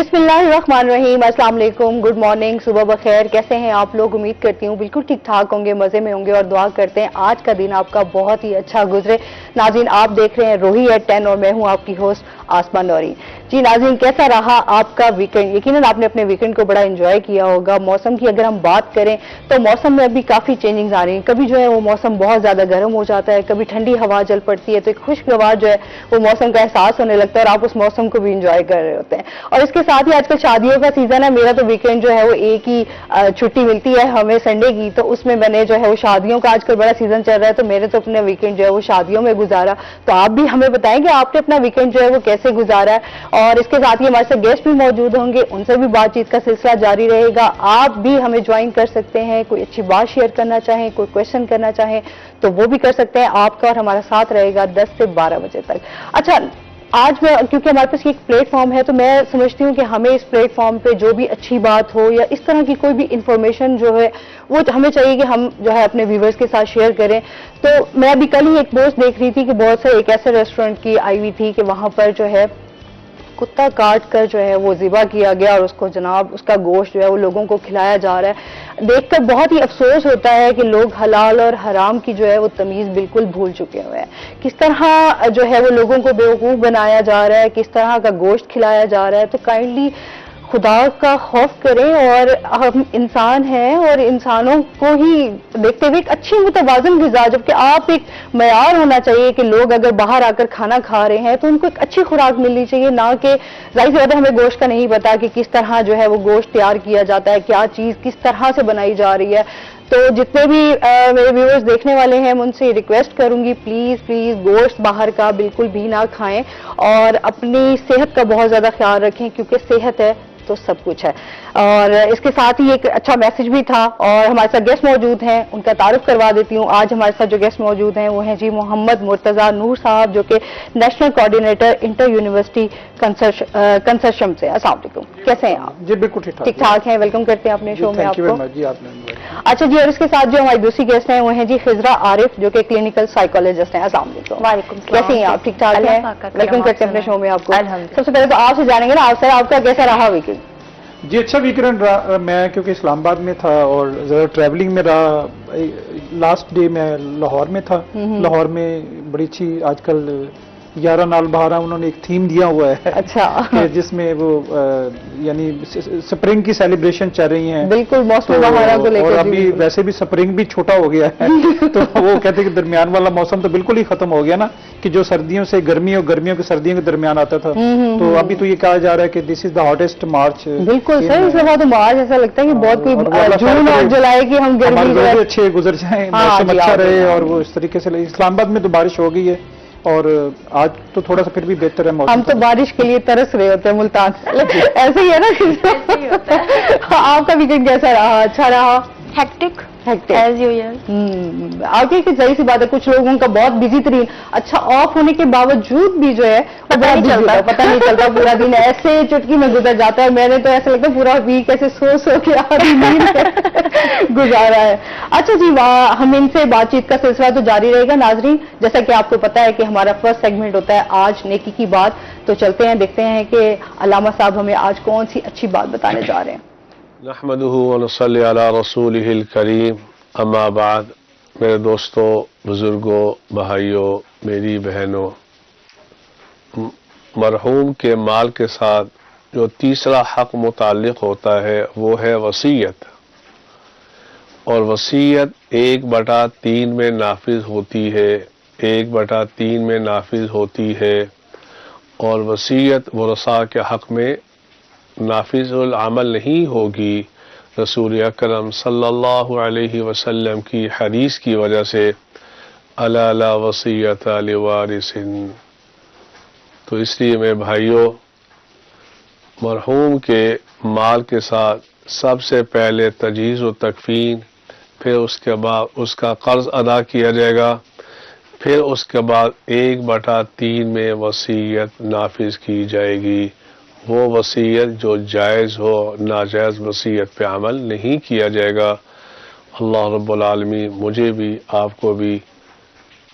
بسم اللہ الرحمن الرحیم، السلام علیکم، گڈ مارننگ، صبح بخیر. کیسے ہیں آپ لوگ؟ امید کرتی ہوں بالکل ٹھیک ٹھاک ہوں گے، مزے میں ہوں گے، اور دعا کرتے ہیں آج کا دن آپ کا بہت ہی اچھا گزرے. ناظرین آپ دیکھ رہے ہیں روہی ایٹ 10 اور میں ہوں آپ کی ہوسٹ آسما نوری. جی ناظرین، کیسا رہا آپ کا ویکنڈ؟ یقیناً آپ نے اپنے ویکنڈ کو بڑا انجوائے کیا ہوگا. موسم کی اگر ہم بات کریں تو موسم میں ابھی کافی چینجنگز آ رہی ہیں. کبھی جو ہے وہ موسم بہت زیادہ گرم ہو جاتا ہے، کبھی ٹھنڈی ہوا چل پڑتی ہے، تو ایک خوشگوار جو ہے وہ موسم کا احساس ہونے لگتا ہے اور آپ اس موسم کو بھی انجوائے کر رہے ہوتے ہیں. اور اس کے ساتھ ہی آج کل شادیوں کا سیزن ہے. میرا تو ویکینڈ جو ہے وہ ایک ہی چھٹی ملتی ہے ہمیں سنڈے کی، تو اس میں نے جو ہے وہ شادیوں کا آج کل بڑا سیزن چل رہا ہے، تو میرے تو اپنے ویکینڈ جو ہے وہ شادیوں میں گزارا. تو آپ بھی ہمیں بتائیں کہ آپ نے اپنا ویکینڈ جو ہے وہ کیسے گزارا ہے. اور اس کے ساتھ ہی ہمارے ساتھ گیسٹ بھی موجود ہوں گے، ان سے بھی بات چیت کا سلسلہ جاری رہے گا. آپ بھی ہمیں جوائن کر سکتے ہیں، کوئی اچھی بات شیئر کرنا چاہیں، کوئی کویشچن کرنا چاہیں تو وہ بھی کر سکتے ہیں. آپ کا اور ہمارا ساتھ رہے گا 10 سے 12 بجے تک. اچھا، آج میں کیونکہ ہمارے پاس ایک پلیٹ فارم ہے تو میں سمجھتی ہوں کہ ہمیں اس پلیٹ فارم پہ جو بھی اچھی بات ہو یا اس طرح کی کوئی بھی انفارمیشن جو ہے وہ ہمیں چاہیے کہ ہم جو ہے اپنے ویورز کے ساتھ شیئر کریں. تو میں ابھی کل ہی ایک پوسٹ دیکھ رہی تھی کہ بہت سے ایک ایسے ریسٹورینٹ کی آئی ہوئی تھی کہ وہاں پر جو ہے کتا کاٹ کر جو ہے وہ ذبح کیا گیا اور اس کو جناب اس کا گوشت جو ہے وہ لوگوں کو کھلایا جا رہا ہے. دیکھ کر بہت ہی افسوس ہوتا ہے کہ لوگ حلال اور حرام کی جو ہے وہ تمیز بالکل بھول چکے ہوئے ہیں. کس طرح جو ہے وہ لوگوں کو بیوقوف بنایا جا رہا ہے، کس طرح کا گوشت کھلایا جا رہا ہے. تو کائنڈلی خدا کا خوف کریں، اور ہم انسان ہیں اور انسانوں کو ہی دیکھتے ہوئے ایک اچھی متوازن غذا، جبکہ آپ ایک معیار ہونا چاہیے کہ لوگ اگر باہر آ کر کھانا کھا رہے ہیں تو ان کو ایک اچھی خوراک ملنی چاہیے، نہ کہ ظاہر سی بات ہے ہمیں گوشت کا نہیں پتا کہ کس طرح جو ہے وہ گوشت تیار کیا جاتا ہے، کیا چیز کس طرح سے بنائی جا رہی ہے. تو جتنے بھی میرے ویورز دیکھنے والے ہیں میں ان سے ریکویسٹ کروں گی پلیز گوشت باہر کا بالکل بھی نہ کھائیں اور اپنی صحت کا بہت زیادہ خیال رکھیں، کیونکہ صحت ہے تو سب کچھ ہے. اور اس کے ساتھ ہی ایک اچھا میسج بھی تھا، اور ہمارے ساتھ گیسٹ موجود ہیں ان کا تعارف کروا دیتی ہوں. آج ہمارے ساتھ جو گیسٹ موجود ہیں وہ ہیں جی محمد مرتضیٰ نور صاحب، جو کہ نیشنل کوآرڈینیٹر انٹر یونیورسٹی کنسرشم سے. السلام علیکم، کیسے ہیں آپ؟ جی بالکل ٹھیک ٹھاک ہیں، ویلکم کرتے ہیں اپنے شو میں آپ کو. جی آپ نے اچھا جی، اور اس کے ساتھ جو ہماری دوسری گیسٹ ہیں وہ ہیں جی خضرا عارف، جو کہ کلینکل سائیکولوجسٹ ہیں. السلام علیکم. وعلیکم السلام. کیسے ہیں آپ؟ ٹھیک ٹھاک ہیں، ویلکم کرتے ہیں اپنے شو میں آپ کو. الحمدللہ. سب سے پہلے تو آپ سے جانیں گے نا، آپ سر آپ کا کیسا رہا ویکینڈ؟ جی اچھا ویکینڈ رہا. میں کیونکہ اسلام آباد میں تھا اور ذرا ٹریولنگ میں رہا. لاسٹ ڈے میں لاہور میں تھا. لاہور میں بڑی اچھی آج کل 11 نال بہارا انہوں نے ایک تھیم دیا ہوا ہے. اچھا. جس میں وہ یعنی سپرنگ کی سیلیبریشن چل رہی ہیں. بالکل موسم بہارا کو لے کر. اور ابھی ویسے بھی سپرنگ بھی چھوٹا ہو گیا ہے تو وہ کہتے ہیں کہ درمیان والا موسم تو بالکل ہی ختم ہو گیا نا، کہ جو سردیوں سے گرمیوں کے سردیوں کے درمیان آتا تھا. تو ابھی تو یہ کہا جا رہا ہے کہ دس از دا ہاٹیسٹ مارچ. بالکل سر، اس دفعہ تو مارچ ایسا لگتا ہے کہ بہت کوئی جون اور جولائی کی ہم گرمی ہمارے اچھے گزر جائیں، موسم اچھا رہے. اور وہ اس طریقے سے اسلام آباد میں تو بارش ہو گئی ہے اور آج تو تھوڑا سا پھر بھی بہتر ہے موسم. ہم تو بارش کے لیے ترس رہے ہوتے ہیں ملتان. ایسے ہی ہے نا. آپ کا ویکینڈ کیسا رہا؟ اچھا رہا؟ Hectic as usual. آپ کی ظاہر سی بات ہے کچھ لوگوں کا بہت بزی ترین، اچھا آف ہونے کے باوجود بھی جو ہے پتہ نہیں چلتا پورا دن ایسے چٹکی میں گزر جاتا ہے. میں نے تو ایسا لگتا ہے پورا ویک ایسے سو کے آدھی نیند گزارا ہے. اچھا جی، ہم ان سے بات چیت کا سلسلہ تو جاری رہے گا. ناظرین جیسا کہ آپ کو پتا ہے کہ ہمارا فرسٹ سیگمنٹ ہوتا ہے آج نیکی کی بات. تو چلتے ہیں دیکھتے ہیں کہ علامہ صاحب ہمیں آج کون سی اچھی بات بتانے جا رہے ہیں. نحمدہ ونصلی علی رسولہ الکریم، اما بعد. میرے دوستوں، بزرگوں، بھائیوں، میری بہنوں، مرحوم کے مال کے ساتھ جو تیسرا حق متعلق ہوتا ہے وہ ہے وصیت. اور وصیت 1/3 میں نافذ ہوتی ہے، 1/3 میں نافذ ہوتی ہے. اور وصیت ورثاء کے حق میں نافذ العمل نہیں ہوگی رسول اکرم صلی اللہ علیہ وسلم کی حدیث کی وجہ سے، الا لا وصیت لوارث. تو اس لیے میں بھائیوں، مرحوم کے مال کے ساتھ سب سے پہلے تجہیز و تکفین، پھر اس کے بعد اس کا قرض ادا کیا جائے گا، پھر اس کے بعد 1/3 میں وصیت نافذ کی جائے گی. وہ وصیت جو جائز ہو، ناجائز وصیت پہ عمل نہیں کیا جائے گا. اللہ رب العالمین مجھے بھی آپ کو بھی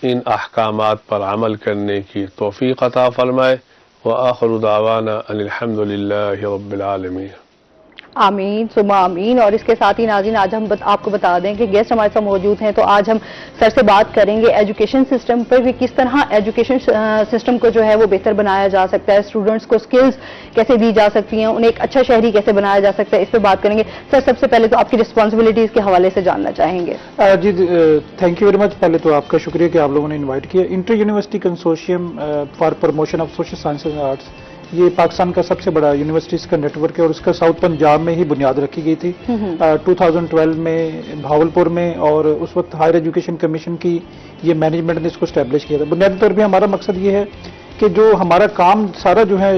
ان احکامات پر عمل کرنے کی توفیق عطا فرمائے. وآخر دعوانا ان الحمد للہ رب العالمین۔ آمین ثم آمین۔ اور اس کے ساتھ ہی ناظرین آج ہم آپ کو بتا دیں کہ گیسٹ ہمارے ساتھ موجود ہیں، تو آج ہم سر سے بات کریں گے ایجوکیشن سسٹم پر بھی، کس طرح ایجوکیشن سسٹم کو جو ہے وہ بہتر بنایا جا سکتا ہے، اسٹوڈنٹس کو سکلز کیسے دی جا سکتی ہیں، انہیں ایک اچھا شہری کیسے بنایا جا سکتا ہے، اس پہ بات کریں گے۔ سر سب سے پہلے تو آپ کی رسپانسبلٹیز کے حوالے سے جاننا چاہیں گے۔ جی تھینک یو ویری مچ۔ پہلے تو آپ کا شکریہ کہ آپ لوگوں نے انوائٹ کیا۔ Inter university consortium for promotion of social sciences and arts, یہ پاکستان کا سب سے بڑا یونیورسٹیز کا نیٹ ورک ہے، اور اس کا ساؤتھ پنجاب میں ہی بنیاد رکھی گئی تھی 2012 میں بھاولپور میں، اور اس وقت ہائر ایجوکیشن کمیشن کی یہ مینجمنٹ نے اس کو اسٹیبلش کیا تھا۔ بنیادی طور پہ ہمارا مقصد یہ ہے کہ جو ہمارا کام سارا جو ہے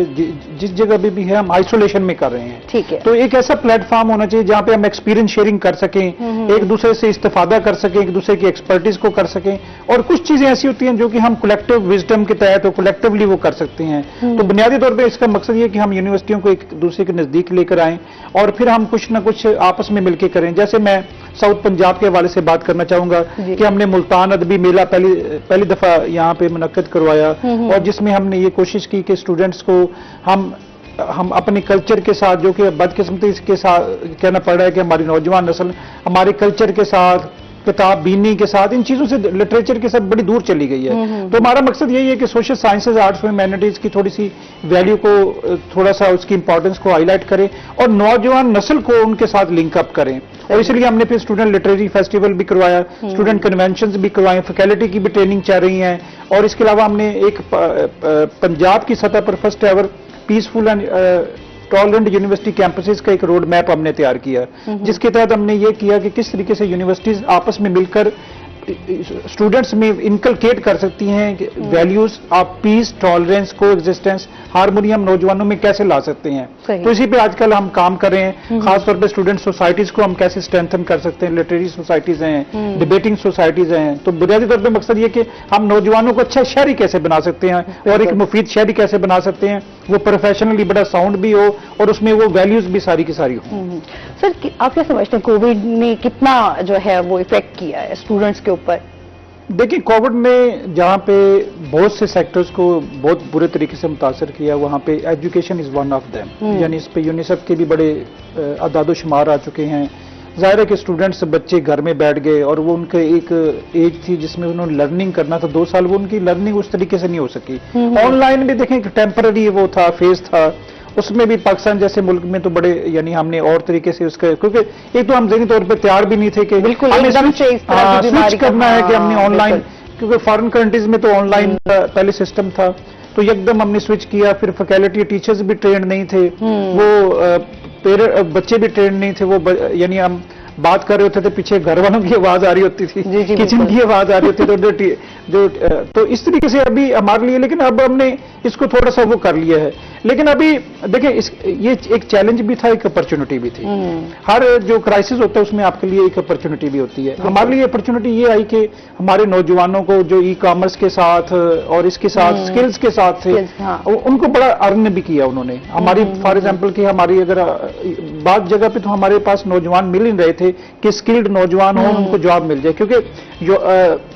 جس جگہ بھی ہے ہم آئسولیشن میں کر رہے ہیں، ٹھیک ہے، تو ایک ایسا پلیٹ فارم ہونا چاہیے جہاں پہ ہم ایکسپیرینس شیئرنگ کر سکیں، ایک دوسرے سے استفادہ کر سکیں، ایک دوسرے کی ایکسپرٹیز کو کر سکیں، اور کچھ چیزیں ایسی ہوتی ہیں جو کہ ہم کولیکٹیو وزڈم کے تحت کولیکٹیولی وہ کر سکتے ہیں۔ تو بنیادی طور پہ اس کا مقصد یہ ہے کہ ہم یونیورسٹیوں کو ایک دوسرے کے نزدیک لے کر آئیں، اور پھر ہم کچھ نہ کچھ آپس میں مل کے کریں۔ جیسے میں ساؤتھ پنجاب کے حوالے سے بات کرنا چاہوں گا کہ ہم نے ملتان ادبی میلہ پہلی دفعہ یہاں پہ منعقد کروایا، اور جس میں ہم نے یہ کوشش کی کہ اسٹوڈنٹس کو ہم اپنے کلچر کے ساتھ، جو کہ بدقسمتی کے ساتھ کہنا پڑ رہا ہے کہ ہماری نوجوان نسل ہمارے کلچر کے ساتھ، کتاب بینی کے ساتھ، ان چیزوں سے لٹریچر کے ساتھ بڑی دور چلی گئی ہے۔ تو ہمارا مقصد یہی ہے کہ سوشل سائنسز آرٹس میں ہیومینٹیز کی تھوڑی سی ویلیو کو، تھوڑا سا اس کی امپورٹنس کو ہائی لائٹ کریں، اور نوجوان نسل کو ان کے ساتھ لنک اپ کریں۔ اور اس لیے ہم نے پھر اسٹوڈنٹ لٹریری فیسٹیول بھی کروایا، اسٹوڈنٹ کنونشنز بھی کروائے، فیکلٹی کی بھی ٹریننگ چل رہی ہیں، اور اس کے علاوہ ہم نے ایک پنجاب کی سطح پر first ever peaceful and tolerant university campuses کا ایک روڈ میپ ہم نے تیار کیا، جس کے تحت ہم نے یہ کیا کہ کس طریقے سے یونیورسٹیز آپس میں مل کر اسٹوڈنٹس میں انکلکیٹ کر سکتی ہیں ویلیوز آف پیس، ٹالرنس، کو ایگزسٹنس، ہارمونی ہم نوجوانوں میں کیسے لا سکتے ہیں۔ تو اسی پہ آج کل ہم کام کر رہے ہیں، خاص طور پہ اسٹوڈنٹ سوسائٹیز کو ہم کیسے اسٹرینتھن کر سکتے ہیں، لٹریری سوسائٹیز ہیں، ڈبیٹنگ سوسائٹیز ہیں۔ تو بنیادی طور پہ مقصد یہ کہ ہم نوجوانوں کو اچھا شہری کیسے بنا سکتے ہیں، اور ایک مفید شہری کیسے بنا سکتے ہیں، وہ پروفیشنلی بڑا ساؤنڈ بھی ہو، اور اس میں وہ ویلیوز بھی ساری کی ساری ہوں۔ سر آپ کیا سمجھتے ہیں کووڈ نے کتنا جو ہے وہ افیکٹ کیا ہے اسٹوڈنٹس کے اوپر؟ دیکھیں، کووڈ میں جہاں پہ بہت سے سیکٹرز کو بہت برے طریقے سے متاثر کیا، وہاں پہ education is one of them, یعنی اس پہ یونیسیف کے بھی بڑے اعداد و شمار آ چکے ہیں۔ ظاہر ہے کہ اسٹوڈنٹس، بچے گھر میں بیٹھ گئے، اور وہ ان کے ایک ایج تھی جس میں انہوں نے لرننگ کرنا تھا، 2 سال وہ ان کی لرننگ اس طریقے سے نہیں ہو سکی۔ آن لائن بھی دیکھیں کہ ٹیمپرری وہ تھا، فیز تھا، اس میں بھی پاکستان جیسے ملک میں تو بڑے، یعنی ہم نے اور طریقے سے اس کا، کیونکہ ایک تو ہم ذہنی طور پہ تیار بھی نہیں تھے کہ سوئچ کرنا ہے کہ ہم نے آن لائن، کیونکہ فارن کنٹریز میں تو آن لائن پہلے سسٹم تھا، تو یکدم ہم نے سوئچ کیا۔ پھر فیکلٹی، ٹیچرز بھی ٹرینڈ نہیں تھے، وہ بچے بھی ٹرینڈ نہیں تھے، وہ یعنی ہم بات کر رہے ہوتے تھے، پیچھے گھر والوں کی آواز آ رہی ہوتی تھی، کچن کی آواز آ رہی ہوتی تھی، تو اس طریقے سے ابھی ہمارے لیے، لیکن اب ہم نے اس کو تھوڑا سا وہ کر لیا ہے۔ لیکن ابھی دیکھیں یہ ایک چیلنج بھی تھا، ایک اپرچونٹی بھی تھی۔ ہر جو کرائسس ہوتا ہے اس میں آپ کے لیے ایک اپرچونٹی بھی ہوتی ہے۔ ہمارے لیے اپرچونٹی یہ آئی کہ ہمارے نوجوانوں کو جو ای کامرس کے ساتھ اور اس کے ساتھ سکلز کے ساتھ تھے، ان کو بڑا ارن بھی کیا انہوں نے۔ ہماری فار ایگزامپل کہ ہماری اگر بعض جگہ پہ تو ہمارے پاس نوجوان مل ہی رہے تھے کہ اسکلڈ نوجوان ہوں، ان کو جاب مل جائے، کیونکہ جو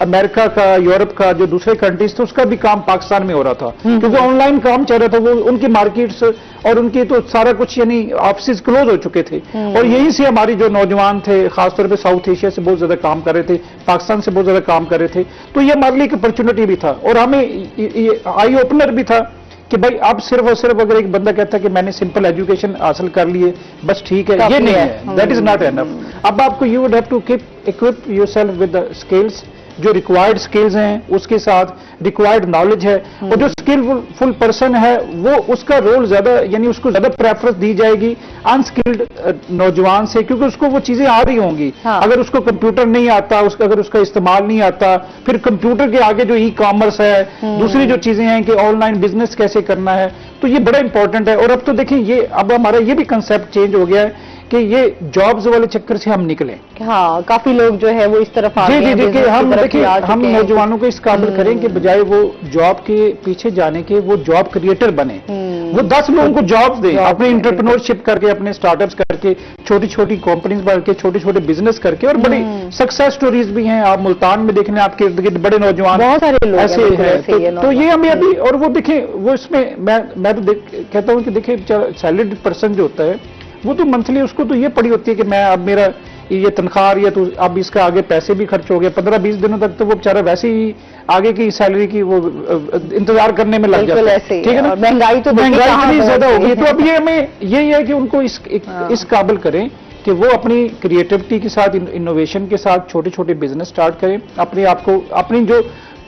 امریکہ کا، یورپ کا، جو دوسرے کنٹریز تھے، اس کا بھی کام پاکستان میں ہو رہا تھا، کیونکہ آن لائن کام چل رہا تھا، وہ ان کی مارکیٹس اور ان کی تو سارا کچھ، یعنی آفسز کلوز ہو چکے تھے، اور یہیں سے ہماری جو نوجوان تھے، خاص طور پہ ساؤتھ ایشیا سے بہت زیادہ کام کر رہے تھے، پاکستان سے بہت زیادہ کام کر رہے تھے، تو یہ ہمارے لیے ایک اپرچونٹی بھی تھا، اور ہمیں یہ آئی اوپنر بھی تھا کہ بھائی اب صرف اور صرف اگر ایک بندہ کہتا ہے کہ میں نے سمپل ایجوکیشن حاصل کر لی ہے بس ٹھیک ہے، یہ نہیں ہے، دیٹ از ناٹ انف۔ اب آپ کو you would have to equip yourself with the skills, جو ریکوائرڈ سکلز ہیں اس کے ساتھ ریکوائرڈ نالج ہے، اور جو اسکل فل پرسن ہے وہ اس کا رول زیادہ، یعنی اس کو زیادہ پریفرنس دی جائے گی انسکلڈ نوجوان سے، کیونکہ اس کو وہ چیزیں آ رہی ہوں گی۔ اگر اس کو کمپیوٹر نہیں آتا، اگر اس کا استعمال نہیں آتا، پھر کمپیوٹر کے آگے جو ای کامرس ہے، دوسری جو چیزیں ہیں کہ آن لائن بزنس کیسے کرنا ہے، تو یہ بڑا امپورٹنٹ ہے۔ اور اب تو دیکھیں، یہ اب ہمارا یہ بھی کنسیپٹ چینج ہو گیا ہے کہ یہ جابز والے چکر سے ہم نکلیں. ہاں کافی لوگ جو ہے وہ اس طرف آ جی گئے جی ہیں، دیکھیے business کی ہم طرف دیکھیے بھی آ ہم چکے ہیں. نوجوانوں کو اس قابل کریں کہ بجائے وہ جاب کے پیچھے جانے کے وہ جاب کریٹر بنے، وہ 10 لوگوں کو جاب دیں، اپنے انٹرپرینورشپ کر کے، اپنے اسٹارٹ اپس کر کے، چھوٹی چھوٹی کمپنیز بنا کے، چھوٹے چھوٹے بزنس کر کے. اور بڑی سکسیس سٹوریز بھی ہیں. آپ ملتان میں دیکھ لیں، آپ کے ارد گرد بڑے نوجوان بہت سارے لوگ ایسے بالکل ہیں. ایسے ہی ہیں تو یہ ہمیں ابھی، اور وہ دیکھیں وہ اس میں میں تو کہتا ہوں کہ دیکھیں سیلریڈ پرسن جو ہوتا ہے وہ تو منتھلی اس کو تو یہ پڑی ہوتی ہے کہ میں اب میرا یہ تنخواہ آ رہی ہے تو اب اس کا آگے پیسے بھی خرچ ہو گئے. 15-20 دنوں تک تو وہ بیچارہ ویسے ہی آگے کی سیلری کی وہ انتظار کرنے میں لگ بالکل جاتا ہے. ایسے ہی ٹھیک ہے نا؟ اور مہنگائی تو دیکھیے مہنگائی کہاں اتنی پہنچ زیادہ ہو گئی گئی. تو اب یہ ہمیں یہی ہے کہ ان کو اس قابل کریں کہ وہ اپنی کریٹیوٹی کے ساتھ، انوویشن کے ساتھ چھوٹے چھوٹے بزنس سٹارٹ کریں، اپنے آپ کو، اپنی جو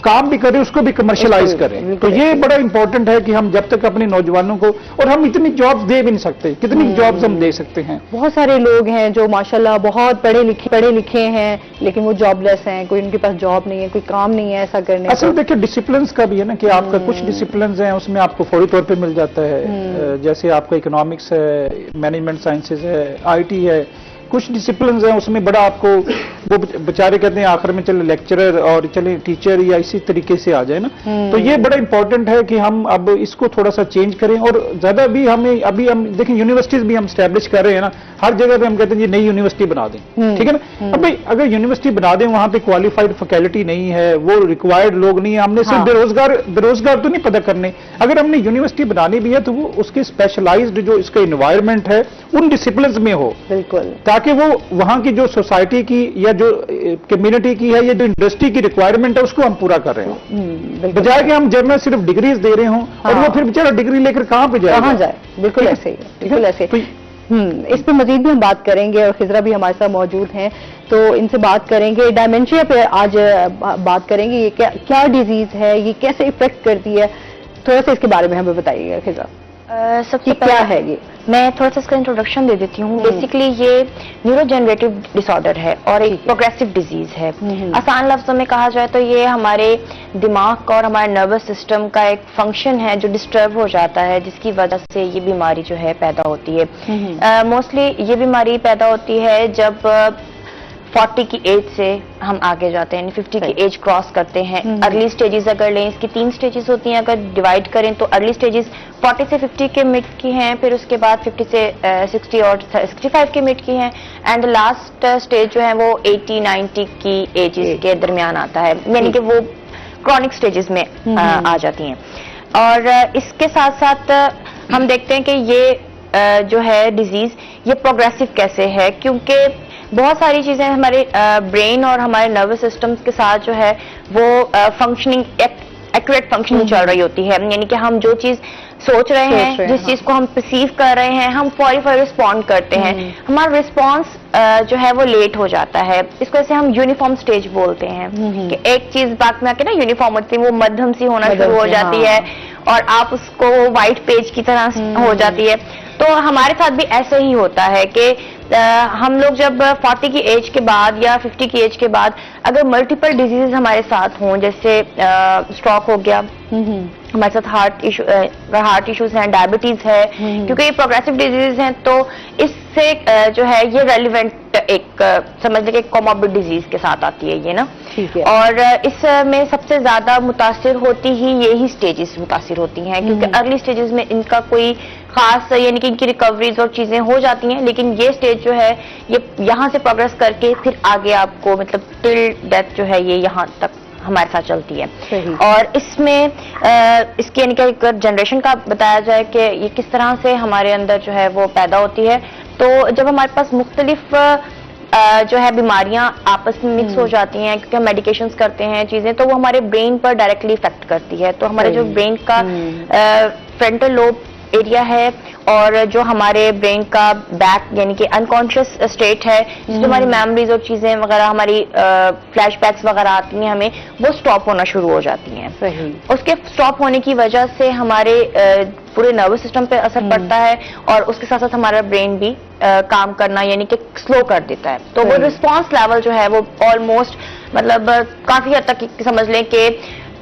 کام بھی کریں اس کو بھی کمرشلائز کریں. تو یہ بڑا امپورٹنٹ ہے کہ ہم جب تک اپنے نوجوانوں کو، اور ہم اتنی جابز دے بھی نہیں سکتے، کتنی جابز ہم دے سکتے ہیں. بہت سارے لوگ ہیں جو ماشاءاللہ بہت پڑھے لکھے ہیں لیکن وہ جاب لیس ہیں، کوئی ان کے پاس جاب نہیں ہے، کوئی کام نہیں ہے ایسا کرنے کا. اصل دیکھیں ڈسپلنس کا بھی ہے نا کہ آپ کا کچھ ڈسپلنز ہیں اس میں آپ کو فوری طور پہ مل جاتا ہے. جیسے آپ کا اکنامکس ہے، مینجمنٹ سائنسز ہے، آئی ٹی ہے. کچھ ڈسپلنز ہیں اس میں بڑا آپ کو، وہ بیچارے کہتے ہیں آخر میں چلے لیکچرر اور چلے ٹیچر یا اسی طریقے سے آ جائے نا. تو یہ بڑا امپورٹنٹ ہے کہ ہم اب اس کو تھوڑا سا چینج کریں. اور زیادہ بھی ابھی ہم دیکھیں یونیورسٹیز بھی ہم اسٹیبلش کر رہے ہیں نا، ہر جگہ پہ ہم کہتے ہیں یہ نئی یونیورسٹی بنا دیں. ٹھیک ہے نا؟ اب اگر یونیورسٹی بنا دیں وہاں پہ کوالیفائڈ فیکلٹی نہیں ہے، وہ ریکوائرڈ لوگ نہیں ہیں، ہم نے صرف بے روزگار تو نہیں پیدا کرنے. اگر ہم نے یونیورسٹی بنانی بھی ہے تو وہ اس کے اسپیشلائزڈ جو اس کا انوائرمنٹ ہے ان ڈسپلنز میں ہو، بالکل، تاکہ وہ وہاں کی جو سوسائٹی کی یا جو کمیونٹی کی ہے یا جو انڈسٹری کی ریکوائرمنٹ ہے اس کو ہم پورا کر رہے ہوں، بجائے کہ ہم جب میں صرف ڈگریز دے رہے ہوں اور وہ پھر بیچارہ ڈگری لے کر کہاں پہ جائے. بالکل ایسے ہی ہے، بالکل ایسے. اس پہ مزید بھی ہم بات کریں گے اور خضرہ بھی ہمارے ساتھ موجود ہیں تو ان سے بات کریں گے. ڈائمینشیا پہ آج بات کریں گے. یہ کیا ڈیزیز ہے، یہ کیسے افیکٹ کرتی ہے، تھوڑا سا اس کے بارے میں ہمیں بتائیے گا خضرہ. سب سے کیا ہے یہ؟ میں تھوڑا سا اس کا انٹروڈکشن دے دیتی ہوں. بیسیکلی یہ نیورو جنریٹو ڈس آرڈر ہے اور ایک پروگریسو ڈیزیز ہے. آسان لفظوں میں کہا جائے تو یہ ہمارے دماغ کا اور ہمارے نروس سسٹم کا ایک فنکشن ہے جو ڈسٹرب ہو جاتا ہے، جس کی وجہ سے یہ بیماری جو ہے پیدا ہوتی ہے. موسٹلی یہ بیماری پیدا ہوتی ہے جب 40 کی ایج سے ہم آگے جاتے ہیں، یعنی 50 کی ایج کراس کرتے ہیں. ارلی سٹیجز اگر لیں، اس کی 3 سٹیجز ہوتی ہیں، اگر ڈیوائڈ کریں تو ارلی سٹیجز 40 سے 50 کے مڈ کی ہیں، پھر اس کے بعد 50 سے 60 اور 65 کے مڈ کی ہیں، اینڈ لاسٹ سٹیج جو ہے وہ 80-90 کی ایجز کے درمیان آتا ہے، یعنی کہ وہ کرونک سٹیجز میں آ جاتی ہیں. اور اس کے ساتھ ساتھ ہم دیکھتے ہیں کہ یہ جو ہے ڈیزیز یہ پروگریسو کیسے ہے، کیونکہ بہت ساری چیزیں ہمارے برین اور ہمارے نروس سسٹمز کے ساتھ جو ہے وہ فنکشننگ ایکوریٹ فنکشننگ چل رہی ہوتی ہے. یعنی کہ ہم جو چیز سوچ رہے ہیں، جس چیز کو ہم پرسیو کر رہے ہیں، ہم فوری رسپونڈ کرتے ہیں. ہمارا رسپانس جو ہے وہ لیٹ ہو جاتا ہے. اس کو سے ہم یونیفارم سٹیج بولتے ہیں کہ ایک چیز بات میں آ کے نا یونیفارم ہوتی ہے، وہ مدھم سی ہونا شروع ہو جاتی ہے اور آپ اس کو وائٹ پیج کی طرح ہو جاتی ہے. تو ہمارے ساتھ بھی ایسے ہی ہوتا ہے کہ ہم لوگ جب 40 کی ایج کے بعد یا 50 کی ایج کے بعد اگر ملٹیپل ڈیزیز ہمارے ساتھ ہوں، جیسے اسٹروک ہو گیا، ہمارے ساتھ ہارٹ ایشوز ہیں، ڈائبٹیز ہے، کیونکہ یہ پروگریسو ڈیزیز ہیں تو اس سے جو ہے یہ ریلیونٹ ایک سمجھ لیں کہ کوموربڈ ڈیزیز کے ساتھ آتی ہے یہ نا. اور اس میں سب سے زیادہ متاثر ہوتی ہی یہی سٹیجز متاثر ہوتی ہیں، کیونکہ ارلی سٹیجز میں ان کا کوئی خاص یعنی کہ ان کی ریکوریز اور چیزیں ہو جاتی ہیں، لیکن یہ سٹیج جو ہے یہ یہاں سے پروگریس کر کے پھر آگے آپ کو مطلب ٹل ڈیتھ جو ہے یہ یہاں تک ہمارے ساتھ چلتی ہے. اور اس میں اس کی یعنی کہ اگر جنریشن کا بتایا جائے کہ یہ کس طرح سے ہمارے اندر جو ہے وہ پیدا ہوتی ہے، تو جب ہمارے پاس مختلف جو ہے بیماریاں آپس میں مکس ہو جاتی ہیں، کیونکہ ہم میڈیکیشنز کرتے ہیں چیزیں، تو وہ ہمارے برین پر ڈائریکٹلی افیکٹ کرتی ہے. تو ہمارے جو برین کا فرنٹل لوب ایریا ہے اور جو ہمارے برین کا بیک یعنی کہ انکانشیس اسٹیٹ ہے، جس میں ہماری میموریز اور چیزیں وغیرہ ہماری فلیش بیکس وغیرہ آتی ہیں ہمیں، وہ سٹاپ ہونا شروع ہو جاتی ہیں. اس کے سٹاپ ہونے کی وجہ سے ہمارے پورے نروس سسٹم پہ اثر پڑتا ہے اور اس کے ساتھ ساتھ ہمارا برین بھی کام کرنا یعنی کہ سلو کر دیتا ہے. تو وہ رسپانس لیول جو ہے وہ آلموسٹ مطلب کافی حد تک سمجھ لیں کہ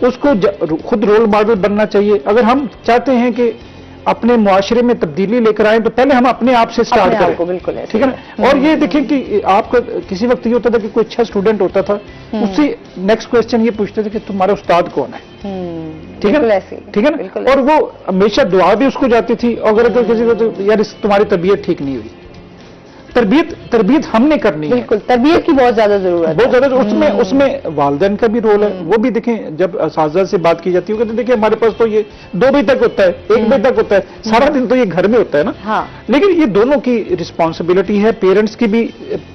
اس کو خود رول ماڈل بننا چاہیے. اگر ہم چاہتے ہیں کہ اپنے معاشرے میں تبدیلی لے کر آئیں تو پہلے ہم اپنے آپ سے سٹارٹ کریں. بالکل ٹھیک ہے نا. اور یہ دیکھیں کہ آپ کا کسی وقت یہ ہوتا تھا کہ کوئی اچھا اسٹوڈنٹ ہوتا تھا, اس سے نیکسٹ کوشچن یہ پوچھتے تھے کہ تمہارا استاد کون ہے. ٹھیک ہے نا, ٹھیک ہے نا. اور وہ ہمیشہ دعا بھی اس کو جاتی تھی, اور اگر کسی کو یار تمہاری طبیعت ٹھیک نہیں ہوئی, تربیت ہم نے کرنی ہے. بالکل, تربیت کی بہت زیادہ ضرورت ہے. بہت زیادہ. اس میں والدین کا بھی رول ہے. وہ بھی دیکھیں جب اساتذہ سے بات کی جاتی ہے کہ دیکھیں ہمارے پاس تو یہ 2 بجے تک ہوتا ہے, 1 بجے تک ہوتا ہے, سارا دن تو یہ گھر میں ہوتا ہے نا. لیکن یہ دونوں کی رسپانسبلٹی ہے, پیرنٹس کی بھی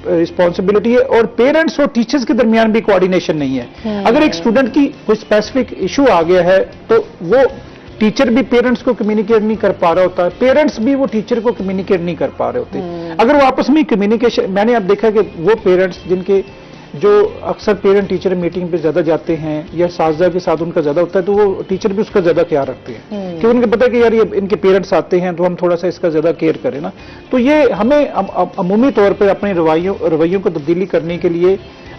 رسپانسبلٹی ہے, اور پیرنٹس اور ٹیچرز کے درمیان بھی کوآرڈینیشن نہیں ہے. اگر ایک اسٹوڈنٹ کی کوئی اسپیسیفک ایشو آ گیا ہے تو وہ ٹیچر بھی پیرنٹس کو کمیونیکیٹ نہیں کر پا رہا ہوتا ہے, پیرنٹس بھی وہ ٹیچر کو کمیونیکیٹ نہیں کر پا رہے ہوتے. اگر وہ آپس میں کمیونیکیشن, میں نے اب دیکھا کہ وہ پیرنٹس جن کے جو اکثر پیرنٹ ٹیچر میٹنگ پہ زیادہ جاتے ہیں یا اساتذہ کے ساتھ ان کا زیادہ ہوتا ہے, تو وہ ٹیچر بھی اس کا زیادہ خیال رکھتے ہیں کہ ان کو پتا ہے کہ یار یہ ان کے پیرنٹس آتے ہیں تو ہم تھوڑا سا اس کا زیادہ کیئر کریں نا. تو یہ ہمیں عمومی طور پہ اپنے رویوں کو تبدیلی کرنے کے لیے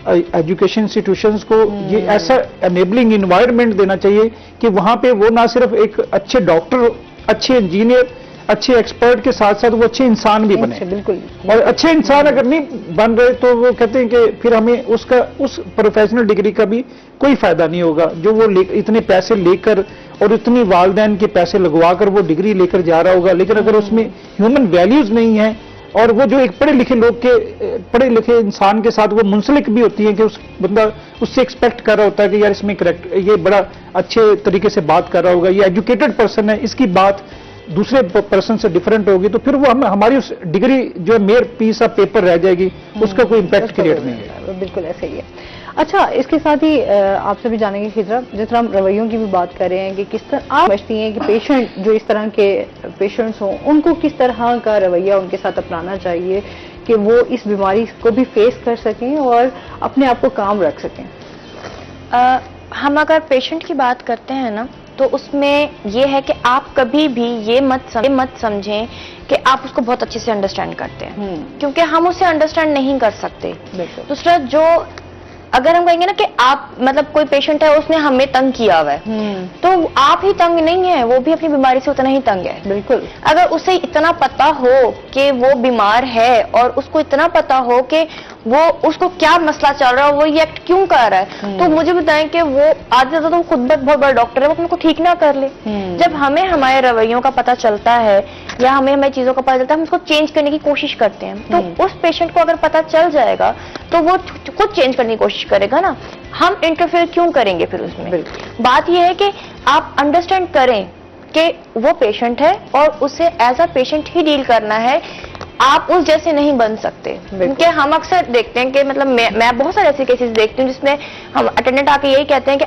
ایجوکیشن انسٹیٹیوشنز کو یہ ایسا انیبلنگ انوائرمنٹ دینا چاہیے کہ وہاں پہ وہ نہ صرف ایک اچھے ڈاکٹر, اچھے انجینئر, اچھے ایکسپرٹ کے ساتھ ساتھ وہ اچھے انسان بھی بنے. بالکل. اور اچھے انسان اگر نہیں بن رہے تو وہ کہتے ہیں کہ پھر ہمیں اس پروفیشنل ڈگری کا بھی کوئی فائدہ نہیں ہوگا جو وہ اتنے پیسے لے کر اور اتنی والدین کے پیسے لگوا کر وہ ڈگری لے کر جا رہا ہوگا, لیکن اگر اس میں ہیومن ویلیوز نہیں ہیں اور وہ جو ایک پڑھے لکھے لوگ کے پڑھے لکھے انسان کے ساتھ وہ منسلک بھی ہوتی ہیں کہ اس بندہ اس سے ایکسپیکٹ کر رہا ہوتا ہے کہ یار اس میں کریکٹ, یہ بڑا اچھے طریقے سے بات کر رہا ہوگا, یہ ایجوکیٹڈ پرسن ہے, اس کی بات دوسرے پرسن سے ڈیفرنٹ ہوگی, تو پھر وہ ہماری اس ڈگری جو میئر پیس آف پیپر رہ جائے گی, اس کا کوئی امپیکٹ کریٹ نہیں ہے. بالکل ایسے ہی ہے. اچھا, اس کے ساتھ ہی آپ سے بھی جانیں گے خضرا, جس طرح ہم رویوں کی بھی بات کر رہے ہیں کہ کس طرح آپ سمجھتی ہیں کہ پیشنٹ جو اس طرح کے پیشنٹس ہوں ان کو کس طرح کا رویہ ان کے ساتھ اپنانا چاہیے کہ وہ اس بیماری کو بھی فیس کر سکیں اور اپنے آپ کو کام رکھ سکیں. ہم اگر پیشنٹ کی بات کرتے ہیں نا تو اس میں یہ ہے کہ آپ کبھی بھی یہ مت سمجھیں کہ آپ اس کو بہت اچھے سے انڈرسٹینڈ کرتے ہیں, کیونکہ ہم اسے انڈرسٹینڈ نہیں کر سکتے. دوسرا, جو اگر ہم کہیں گے نا کہ آپ مطلب کوئی پیشنٹ ہے اس نے ہمیں تنگ کیا ہوا ہے, تو آپ ہی تنگ نہیں ہے, وہ بھی اپنی بیماری سے اتنا ہی تنگ ہے. بالکل. اگر اسے اتنا پتا ہو کہ وہ بیمار ہے اور اس کو اتنا پتا ہو کہ وہ اس کو کیا مسئلہ چل رہا ہے, وہ یہ ایکٹ کیوں کر رہا ہے, تو مجھے بتائیں کہ وہ آج زیادہ تو خود بہت بڑا ڈاکٹر ہے, وہ اپنے کو ٹھیک نہ کر لے. جب ہمیں ہمارے رویوں کا پتہ چلتا ہے یا ہمیں ہماری چیزوں کا پتہ چلتا ہے, ہم اس کو چینج کرنے کی کوشش کرتے ہیں, تو اس پیشنٹ کو اگر پتہ چل جائے گا تو وہ خود چینج کرنے کی کوشش کرے گا نا. ہم انٹرفیئر کیوں کریں گے پھر اس میں؟ بات یہ ہے کہ آپ انڈرسٹینڈ کریں کہ وہ پیشنٹ ہے اور اسے ایز اے پیشنٹ ہی ڈیل کرنا ہے, آپ اس جیسے نہیں بن سکتے. کیونکہ ہم اکثر دیکھتے ہیں کہ مطلب میں بہت سارے ایسے کیسز دیکھتی ہوں جس میں ہم اٹینڈنٹ آ کے یہی کہتے ہیں کہ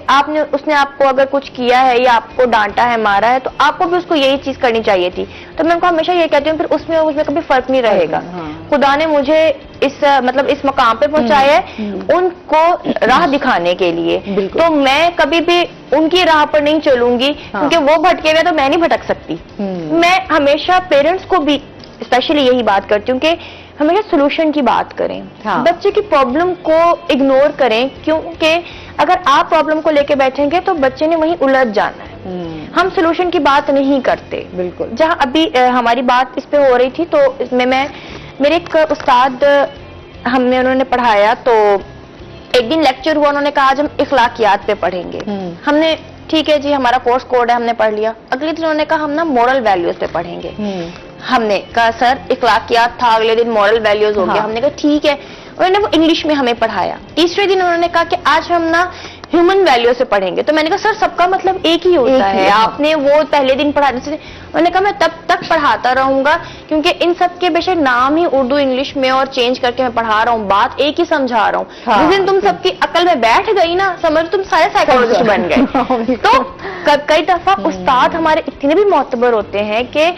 اس نے آپ کو اگر کچھ کیا ہے یا آپ کو ڈانٹا ہے, مارا ہے, تو آپ کو بھی اس کو یہی چیز کرنی چاہیے تھی. تو میں ان کو ہمیشہ یہ کہتی ہوں پھر اس میں کبھی فرق نہیں رہے گا. خدا نے مجھے اس مقام پہ پہنچایا ہے ان کو راہ دکھانے کے لیے, تو میں کبھی بھی ان کی راہ پر نہیں چلوں گی, کیونکہ وہ بھٹکے ہوئے تو میں نہیں بھٹک سکتی. میں ہمیشہ پیرنٹس کو بھی اسپیشلی یہی بات کرتی ہوں کہ ہمیشہ سولوشن کی بات کریں, بچے کی پرابلم کو اگنور کریں, کیونکہ اگر آپ پرابلم کو لے کے بیٹھیں گے تو بچے نے وہیں الجھ جانا ہے. ہم سولوشن کی بات نہیں کرتے. بالکل. جہاں ابھی ہماری بات اس پہ ہو رہی تھی, تو اس میں میرے ایک استاد انہوں نے پڑھایا, تو ایک دن لیکچر ہوا, انہوں نے کہا آج ہم اخلاقیات پہ پڑھیں گے. ہم نے ٹھیک ہے جی, ہمارا کورس کوڈ ہے, ہم نے پڑھ لیا. اگلے دن انہوں نے کہا ہم نا مورل ویلیوز پہ پڑھیں گے. ہم نے کہا سر اخلاقیات تھا, اگلے دن مورل ویلیوز ہو گیا. ہم نے کہا ٹھیک ہے, انہوں نے وہ انگلش میں ہمیں پڑھایا. تیسرے دن انہوں نے کہا کہ آج ہم نا ہیومن ویلیو سے پڑھیں گے. تو میں نے کہا سر سب کا مطلب ایک ہی ہوتا ہے, آپ نے وہ پہلے دن پڑھا. انہوں نے کہا میں تب تک پڑھاتا رہوں گا کیونکہ ان سب کے بے شک نام ہی اردو انگلش میں اور چینج کر کے میں پڑھا رہا ہوں, بات ایک ہی سمجھا رہا ہوں. جس دن تم سب کی عقل میں بیٹھ گئی نا, سمجھ تم سارے سائیکالوجسٹ بن گئے. تو کئی دفعہ استاد ہمارے اتنے بھی معتبر ہوتے ہیں کہ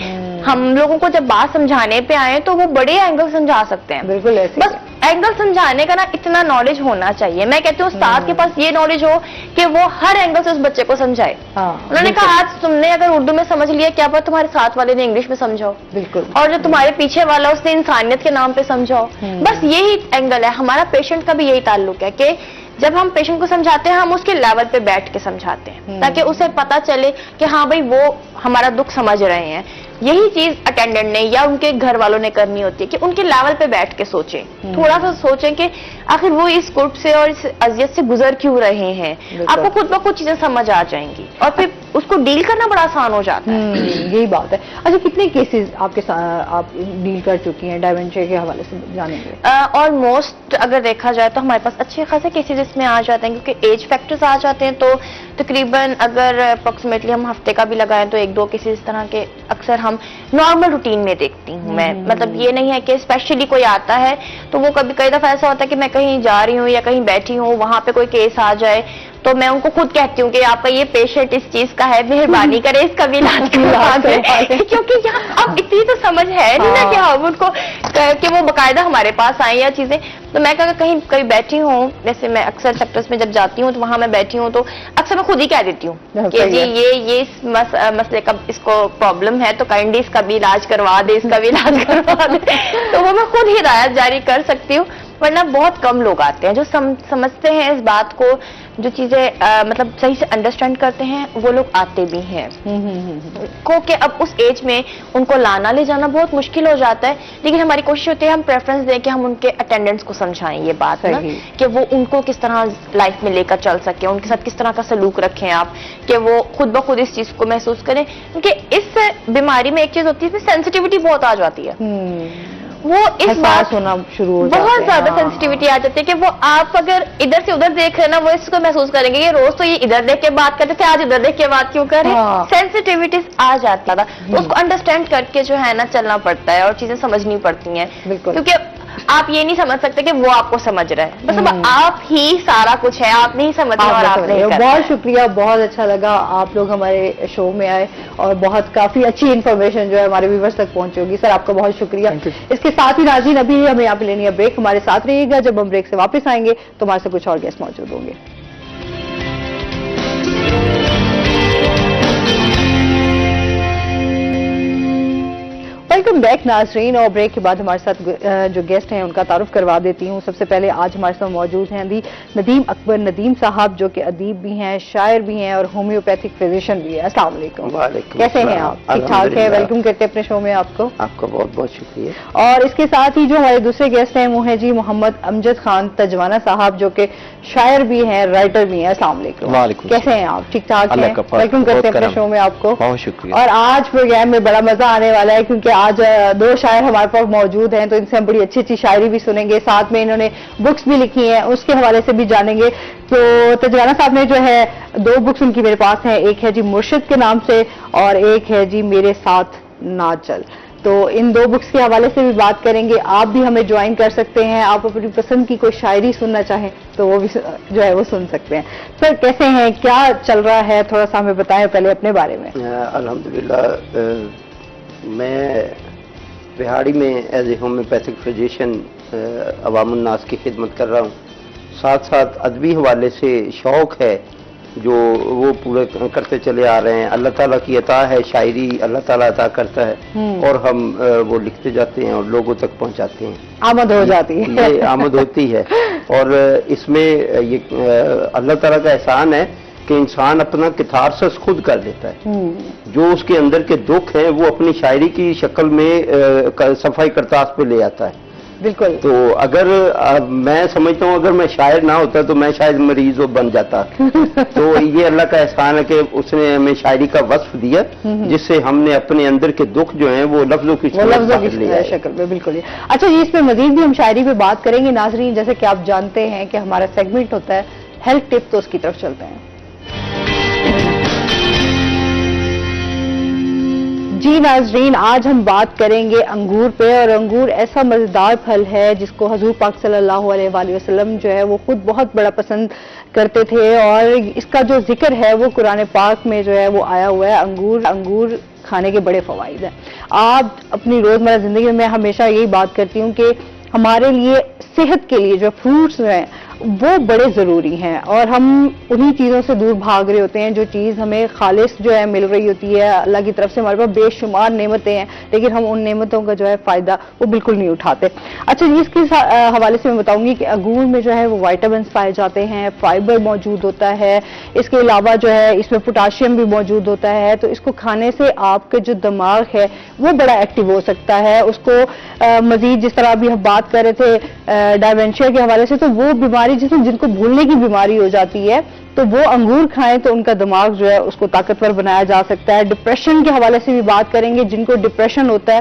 ہم لوگوں کو جب بات سمجھانے پہ آئے تو وہ بڑے اینگل سمجھا سکتے ہیں. بالکل. بس اینگل سمجھانے کا نا اتنا نالج ہونا چاہیے. میں کہتی ہوں استاد کے پاس یہ نالج ہو کہ وہ ہر اینگل سے اس بچے کو سمجھائے. انہوں نے کہا آج تم نے اگر اردو میں سمجھ لیا, کیا پتہ تمہارے ساتھ والے نے انگلش میں سمجھاؤ. بالکل. اور جو تمہارے پیچھے والا اس نے انسانیت کے نام پہ سمجھاؤ. بس یہی اینگل ہے. ہمارا پیشنٹ کا بھی یہی تعلق ہے کہ جب ہم پیشنٹ کو سمجھاتے ہیں ہم اس کے لیول پہ بیٹھ کے سمجھاتے ہیں تاکہ اسے پتا چلے کہ ہاں بھائی وہ ہمارا دکھ سمجھ رہے ہیں. یہی چیز اٹینڈنٹ نے یا ان کے گھر والوں نے کرنی ہوتی ہے کہ ان کے لیول پہ بیٹھ کے سوچیں, تھوڑا سا سوچیں کہ آخر وہ اس کٹ سے اور اس اذیت سے گزر کیوں رہے ہیں. آپ کو خود بخود چیزیں سمجھ آ جائیں گی اور پھر اس کو ڈیل کرنا بڑا آسان ہو جاتا ہے. یہی بات ہے. اچھا, کتنے کیسز آپ کے ساتھ آپ ڈیل کر چکی ہیں ڈائمینشیا کے حوالے سے جانیں گے؟ آلموسٹ اگر دیکھا جائے تو ہمارے پاس اچھے خاصے کیسز اس میں آ جاتے ہیں, کیونکہ ایج فیکٹرز آ جاتے ہیں. تو تقریباً اگر اپروکسیمیٹلی ہم ہفتے کا بھی لگائیں تو 1-2 کیسز اس طرح کے اکثر ہم نارمل روٹین میں دیکھتی ہوں میں. مطلب یہ نہیں ہے کہ اسپیشلی کوئی آتا ہے تو وہ کئی دفعہ ایسا ہوتا ہے کہ میں کہیں جا رہی ہوں یا کہیں بیٹھی ہوں, وہاں پہ کوئی کیس آ جائے تو میں ان کو خود کہتی ہوں کہ آپ کا یہ پیشنٹ اس چیز کا ہے, مہربانی کرے اس کا بھی علاج کروا دیں. کیونکہ یہاں اب اتنی تو سمجھ ہے نہیں نا کہ ہم ان کو کہ وہ باقاعدہ ہمارے پاس آئیں یا چیزیں. تو میں کہیں بیٹھی ہوں, جیسے میں اکثر سیکٹرز میں جب جاتی ہوں تو وہاں میں بیٹھی ہوں تو اکثر میں خود ہی کہہ دیتی ہوں کہ جی یہ اس مسئلے کا اس کو پرابلم ہے تو کائنڈلی اس کا بھی علاج کروا دے, اس کا بھی علاج کروا دے. تو وہ میں خود ہدایت جاری کر سکتی ہوں, ورنہ بہت کم لوگ آتے ہیں جو سمجھتے ہیں اس بات کو, جو چیزیں مطلب صحیح سے انڈرسٹینڈ کرتے ہیں وہ لوگ آتے بھی ہیں. کیونکہ اب اس ایج میں ان کو لانا لے جانا بہت مشکل ہو جاتا ہے, لیکن ہماری کوشش ہوتی ہے ہم پریفرنس دیں کہ ہم ان کے اٹینڈنٹس کو سمجھائیں یہ بات نا, کہ وہ ان کو کس طرح لائف میں لے کر چل سکیں, ان کے ساتھ کس طرح کا سلوک رکھیں آپ, کہ وہ خود بخود اس چیز کو محسوس کریں. کیونکہ اس بیماری میں ایک چیز ہوتی ہے سینسٹیوٹی بہت آ جاتی ہے, وہ اس بات ہونا شروع ہو جاتا ہے, بہت زیادہ سینسٹیوٹی آ جاتی ہے کہ وہ آپ اگر ادھر سے ادھر دیکھ رہے ہیں نا وہ اس کو محسوس کریں گے کہ روز تو یہ ادھر دیکھ کے بات کرتے تھے, آج ادھر دیکھ کے بات کیوں کر رہے ہیں. سینسٹیوٹیز آ جاتا تھا تو اس کو انڈرسٹینڈ کر کے جو ہے نا چلنا پڑتا ہے اور چیزیں سمجھنی پڑتی ہیں. کیونکہ آپ یہ نہیں سمجھ سکتے کہ وہ آپ کو سمجھ رہے ہیں, بس اب آپ ہی سارا کچھ ہے, آپ نہیں سمجھ رہے اور آپ نہیں کرتے. بہت شکریہ, بہت اچھا لگا آپ لوگ ہمارے شو میں آئے اور بہت کافی اچھی انفارمیشن جو ہے ہمارے ویورز تک پہنچی ہوگی. سر آپ کا بہت شکریہ. اس کے ساتھ ہی ناظرین ابھی ہمیں یہاں پہ لینی ہے بریک, ہمارے ساتھ رہیے گا. جب ہم بریک سے واپس آئیں گے تو ہمارے سے کچھ اور گیسٹ موجود ہوں گے. ویلکم بیک ناظرین, اور بریک کے بعد ہمارے ساتھ جو گیسٹ ہیں ان کا تعارف کروا دیتی ہوں. سب سے پہلے آج ہمارے ساتھ موجود ہیں ندیم اکبر ندیم صاحب, جو کہ ادیب بھی ہیں, شاعر بھی ہیں اور ہومیوپیتھک فزیشین بھی ہیں. السلام علیکم. وعلیکم. کیسے ہیں آپ؟ ٹھیک ٹھاک ہے. ویلکم کرتے ہیں اپنے شو میں آپ کو. آپ کا بہت بہت شکریہ. اور اس کے ساتھ ہی جو ہمارے دوسرے گیسٹ ہیں وہ ہیں جی محمد امجد خان تجوانہ صاحب, جو کہ شاعر بھی ہیں, رائٹر بھی ہیں. السلام علیکم. وعلیکم. کیسے ہیں آپ؟ ٹھیک ٹھاک ہیں. ویلکم کرتے ہیں اپنے شو میں آپ کو. بہت شکریہ. اور آج پروگرام میں بڑا مزہ آنے والا ہے کیونکہ آج 2 شاعر ہمارے پاس موجود ہیں, تو ان سے ہم بڑی اچھی اچھی شاعری بھی سنیں گے, ساتھ میں انہوں نے بکس بھی لکھی ہیں اس کے حوالے سے بھی جانیں گے. تو تجوانہ صاحب نے جو ہے 2 بکس ان کی میرے پاس ہیں, ایک ہے جی مرشد کے نام سے اور ایک ہے جی میرے ساتھ نہ چل. تو ان 2 بکس کے حوالے سے بھی بات کریں گے. آپ بھی ہمیں جوائن کر سکتے ہیں, آپ اپنی پسند کی کوئی شاعری سننا چاہیں تو وہ بھی جو ہے وہ سن سکتے ہیں. سر کیسے ہیں, کیا چل رہا ہے, تھوڑا سا ہمیں بتائیں پہلے اپنے بارے میں. الحمدللہ میں بہاڑی میں ایز اے ہومیوپیتھک فزیشین عوام الناس کی خدمت کر رہا ہوں. ساتھ ساتھ ادبی حوالے سے شوق ہے جو وہ پورے کرتے چلے آ رہے ہیں. اللہ تعالیٰ کی عطا ہے, شاعری اللہ تعالیٰ عطا کرتا ہے اور ہم وہ لکھتے جاتے ہیں اور لوگوں تک پہنچاتے ہیں. آمد ہو جاتی ہے, یہ آمد ہوتی ہے. اور اس میں یہ اللہ تعالیٰ کا احسان ہے کہ انسان اپنا کتھارسس خود کر لیتا ہے. جو اس کے اندر کے دکھ ہیں وہ اپنی شاعری کی شکل میں صفائی کرتاس پہ لے آتا ہے. بالکل. تو اگر میں سمجھتا ہوں اگر میں شاعر نہ ہوتا تو میں شاید مریض بن جاتا. تو یہ اللہ کا احسان ہے کہ اس نے ہمیں شاعری کا وصف دیا جس سے ہم نے اپنے اندر کے دکھ جو ہیں وہ لفظوں کی شکل میں. بالکل. اچھا جی, اس میں مزید بھی ہم شاعری پہ بات کریں گے. ناظرین جیسے کہ آپ جانتے ہیں کہ ہمارا سیگمنٹ ہوتا ہے ہیلتھ ٹپ, تو اس کی طرف چلتے ہیں. جی ناظرین, آج ہم بات کریں گے انگور پہ, اور انگور ایسا مزیدار پھل ہے جس کو حضور پاک صلی اللہ علیہ وآلہ وسلم جو ہے وہ خود بہت بڑا پسند کرتے تھے, اور اس کا جو ذکر ہے وہ قرآن پاک میں جو ہے وہ آیا ہوا ہے. انگور کھانے کے بڑے فوائد ہیں. آپ اپنی روزمرہ زندگی میں ہمیشہ یہی بات کرتی ہوں کہ ہمارے لیے صحت کے لیے جو فروٹس ہیں وہ بڑے ضروری ہیں اور ہم انہی چیزوں سے دور بھاگ رہے ہوتے ہیں جو چیز ہمیں خالص جو ہے مل رہی ہوتی ہے. اللہ کی طرف سے ہمارے پاس بے شمار نعمتیں ہیں لیکن ہم ان نعمتوں کا جو ہے فائدہ وہ بالکل نہیں اٹھاتے. اچھا جی، اس کے حوالے سے میں بتاؤں گی کہ انگور میں جو ہے وہ وائٹامنس پائے جاتے ہیں، فائبر موجود ہوتا ہے، اس کے علاوہ جو ہے اس میں پوٹاشیم بھی موجود ہوتا ہے. تو اس کو کھانے سے آپ کا جو دماغ ہے وہ بڑا ایکٹیو ہو سکتا ہے. اس کو مزید جس طرح ابھی ہم بات کر رہے تھے ڈائمینشیا کے حوالے سے، تو وہ بیماری جن کو بھولنے کی بیماری ہو جاتی ہے تو وہ انگور کھائیں تو ان کا دماغ جو ہے اس کو طاقتور بنایا جا سکتا ہے. ڈپریشن کے حوالے سے بھی بات کریں گے، جن کو ڈپریشن ہوتا ہے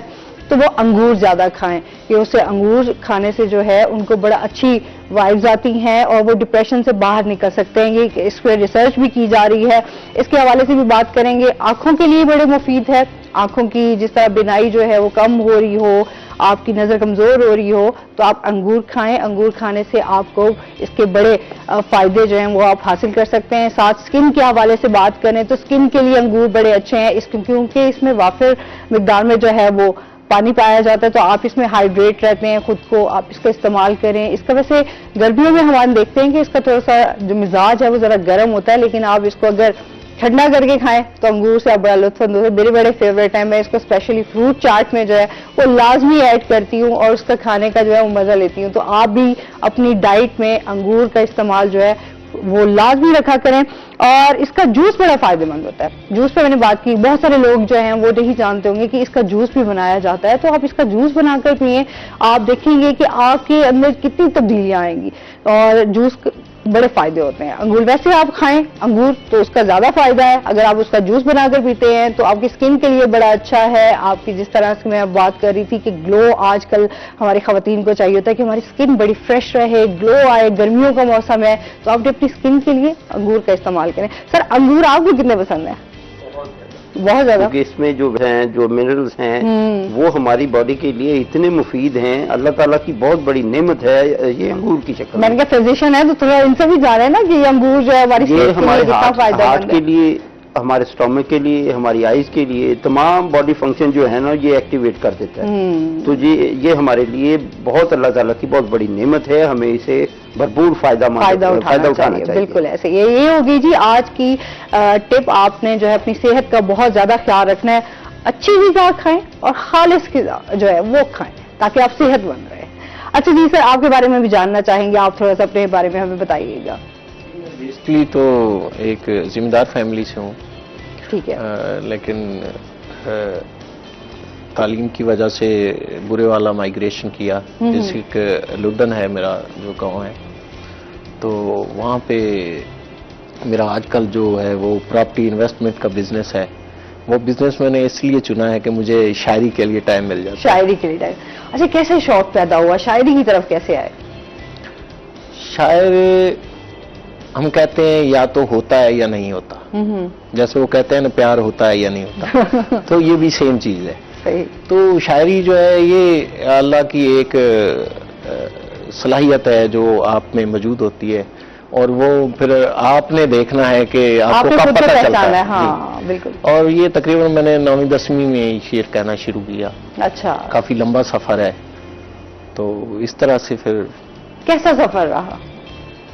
تو وہ انگور زیادہ کھائیں کہ اسے انگور کھانے سے جو ہے ان کو بڑا اچھی وائبز آتی ہیں اور وہ ڈپریشن سے باہر نکل سکتے ہیں. یہ اس پہ ریسرچ بھی کی جا رہی ہے. اس کے حوالے سے بھی بات کریں گے. آنکھوں کے لیے بڑے مفید ہے. آنکھوں کی جس طرح بینائی جو ہے وہ کم ہو رہی ہو، آپ کی نظر کمزور ہو رہی ہو تو آپ انگور کھائیں. انگور کھانے سے آپ کو اس کے بڑے فائدے جو ہیں وہ آپ حاصل کر سکتے ہیں. ساتھ سکن کے حوالے سے بات کریں تو سکن کے لیے انگور بڑے اچھے ہیں کیونکہ اس میں وافر مقدار میں جو ہے وہ پانی پایا جاتا ہے تو آپ اس میں ہائیڈریٹ رہتے ہیں خود کو. آپ اس کا استعمال کریں. اس کا ویسے گرمیوں میں ہم دیکھتے ہیں کہ اس کا تھوڑا سا جو مزاج ہے وہ ذرا گرم ہوتا ہے، لیکن آپ اس کو اگر ٹھنڈا کر کے کھائیں تو انگور سے آپ بڑا لطف اندوز ہے. میرے بڑے فیوریٹ ہیں. میں اس کو اسپیشلی فروٹ چاٹ میں جو ہے وہ لازمی ایڈ کرتی ہوں اور اس کا کھانے کا جو ہے وہ مزہ لیتی ہوں. تو آپ بھی اپنی ڈائٹ میں انگور کا استعمال جو ہے وہ لازمی رکھا کریں. اور اس کا جوس بڑا فائدہ مند ہوتا ہے. جوس پہ میں نے بات کی، بہت سارے لوگ جو ہیں وہ نہیں جانتے ہوں گے کہ اس کا جوس بھی بنایا جاتا ہے. تو آپ اس کا جوس بنا کر پئیں، آپ دیکھیں گے کہ آپ کے اندر کتنی تبدیلیاں آئیں گی. اور جوس بڑے فائدے ہوتے ہیں. انگور ویسے آپ کھائیں انگور تو اس کا زیادہ فائدہ ہے. اگر آپ اس کا جوس بنا کر پیتے ہیں تو آپ کی سکن کے لیے بڑا اچھا ہے. آپ کی جس طرح سے میں بات کر رہی تھی کہ گلو آج کل ہماری خواتین کو چاہیے ہوتا ہے کہ ہماری سکن بڑی فریش رہے، گلو آئے. گرمیوں کا موسم ہے تو آپ اپنی سکن کے لیے انگور کا استعمال کریں. سر انگور آپ کو کتنے پسند ہیں؟ بہت زیادہ. کیونکہ اس میں جو ہیں جو منرلز ہیں وہ ہماری باڈی کے لیے اتنے مفید ہیں. اللہ تعالیٰ کی بہت بڑی نعمت ہے یہ انگور کی شکل میں نے کہا فزیشین ہے تو تھوڑا ان سے بھی جا رہے ہیں نا کہ یہ انگور جو ہے ہماری یہ صحت کے لیے ہمارے کتنا فائدہ ہارٹ مند کے ہے. لیے، ہمارے اسٹومک کے لیے، ہماری آئیز کے لیے، تمام باڈی فنکشن جو ہے نا یہ ایکٹیویٹ کر دیتا ہے. تو یہ ہمارے لیے بہت اللہ تعالیٰ کی بہت بڑی نعمت ہے. ہمیں اسے بھرپور فائدہ اٹھانا چاہیے. بالکل ایسے یہ ہوگی جی آج کی ٹپ. آپ نے جو ہے اپنی صحت کا بہت زیادہ خیال رکھنا ہے. اچھی غذا کھائیں اور خالص غذا جو ہے وہ کھائیں تاکہ آپ صحت مند رہیں. اچھا جی سر، آپ کے بارے میں بھی جاننا چاہیں گے. آپ تھوڑا سا اپنے بارے میں ہمیں بتائیے گا. بیسکلی تو ایک ذمہ دار فیملی سے ہوں، ٹھیک ہے. لیکن تعلیم کی وجہ سے برے والا مائگریشن کیا. ڈسٹرکٹ لڈن ہے میرا جو گاؤں ہے، تو وہاں پہ میرا آج کل جو ہے وہ پراپرٹی انویسٹمنٹ کا بزنس ہے. وہ بزنس میں نے اس لیے چنا ہے کہ مجھے شاعری کے لیے ٹائم مل جاتا ہے. شاعری کے لیے ٹائم. اچھا کیسے شوق پیدا ہوا شاعری کی طرف، کیسے آئے؟ شاعر ہم کہتے ہیں یا تو ہوتا ہے یا نہیں ہوتا. جیسے وہ کہتے ہیں نا پیار ہوتا ہے یا نہیں ہوتا، تو یہ بھی سیم چیز ہے. صحیح. تو شاعری جو ہے یہ اللہ کی ایک صلاحیت ہے جو آپ میں موجود ہوتی ہے، اور وہ پھر آپ نے دیکھنا ہے کہ آپ کو کب پتہ چلتا ہے. ہاں بالکل. اور یہ تقریباً میں نے 9ویں 10ویں میں شعر کہنا شروع کیا. اچھا. کافی لمبا سفر ہے. تو اس طرح سے پھر کیسا سفر رہا؟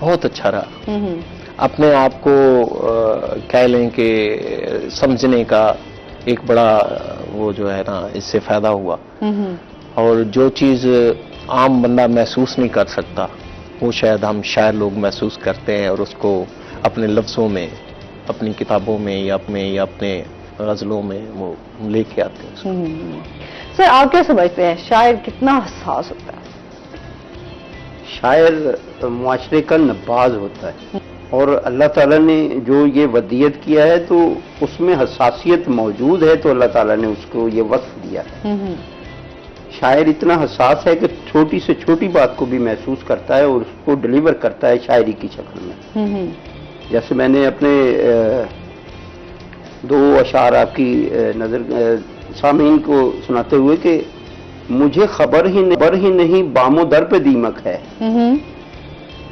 بہت اچھا رہا. اپنے آپ کو کہہ لیں کہ سمجھنے کا ایک بڑا وہ جو ہے نا اس سے فائدہ ہوا. اور جو چیز عام بندہ محسوس نہیں کر سکتا وہ شاید ہم شاعر لوگ محسوس کرتے ہیں اور اس کو اپنے لفظوں میں، اپنی کتابوں میں یا اپنے غزلوں میں وہ لے کے آتے ہیں. سر آپ کیا سمجھتے ہیں شاعر کتنا حساس ہوتا ہے؟ شاعر معاشرے کا نباز ہوتا ہے، اور اللہ تعالیٰ نے جو یہ ودیت کیا ہے تو اس میں حساسیت موجود ہے، تو اللہ تعالیٰ نے اس کو یہ وصف دیا ہے. شاعر اتنا حساس ہے کہ چھوٹی سے چھوٹی بات کو بھی محسوس کرتا ہے اور اس کو ڈلیور کرتا ہے شاعری کی شکل میں. جیسے میں نے اپنے 2 اشعار آپ کی نظر سامعین کو سناتے ہوئے کہ مجھے خبر ہی نہیں بام و در پہ دیمک ہے،